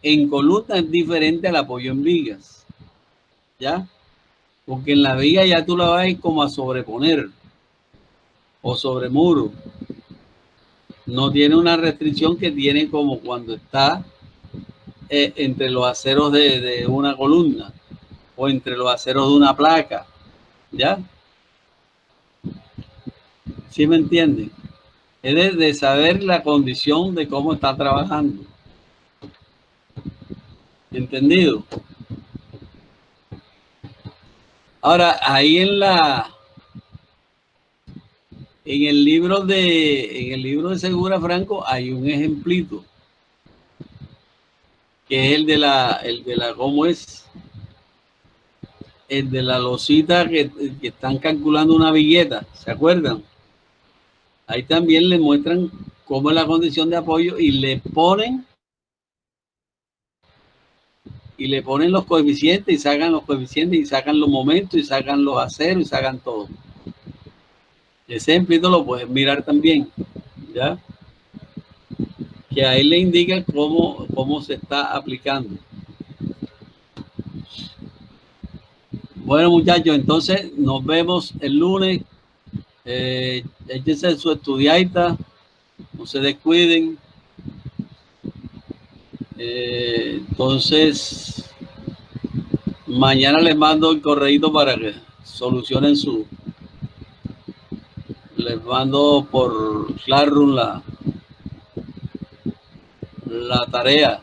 en columna es diferente al apoyo en vigas, ¿ya? Porque en la viga ya tú la vas como a sobreponer o sobre muro. No tiene una restricción que tiene como cuando está entre los aceros de una columna o entre los aceros de una placa, ¿ya? ¿Sí me entienden? Es de saber la condición de cómo está trabajando. ¿Entendido? Ahora, ahí en el libro de Segura Franco hay un ejemplito que es el de la ¿cómo es? El de la losita que están calculando una vigueta, ¿se acuerdan? Ahí también le muestran cómo es la condición de apoyo y le ponen los coeficientes y sacan los coeficientes y sacan los momentos y sacan los aceros y sacan todo. Ese ejemplito lo puedes mirar también, ¿ya? Que ahí le indica cómo se está aplicando. Bueno, muchachos, entonces nos vemos el lunes. Échense su estudiadita, no se descuiden. Entonces, mañana les mando el correíto para que solucionen les mando por Classroom la tarea,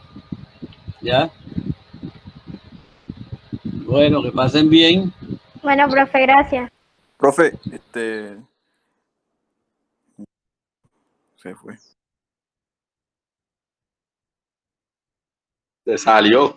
¿ya? Bueno, que pasen bien. Bueno, profe, gracias. Profe, se fue. Se salió.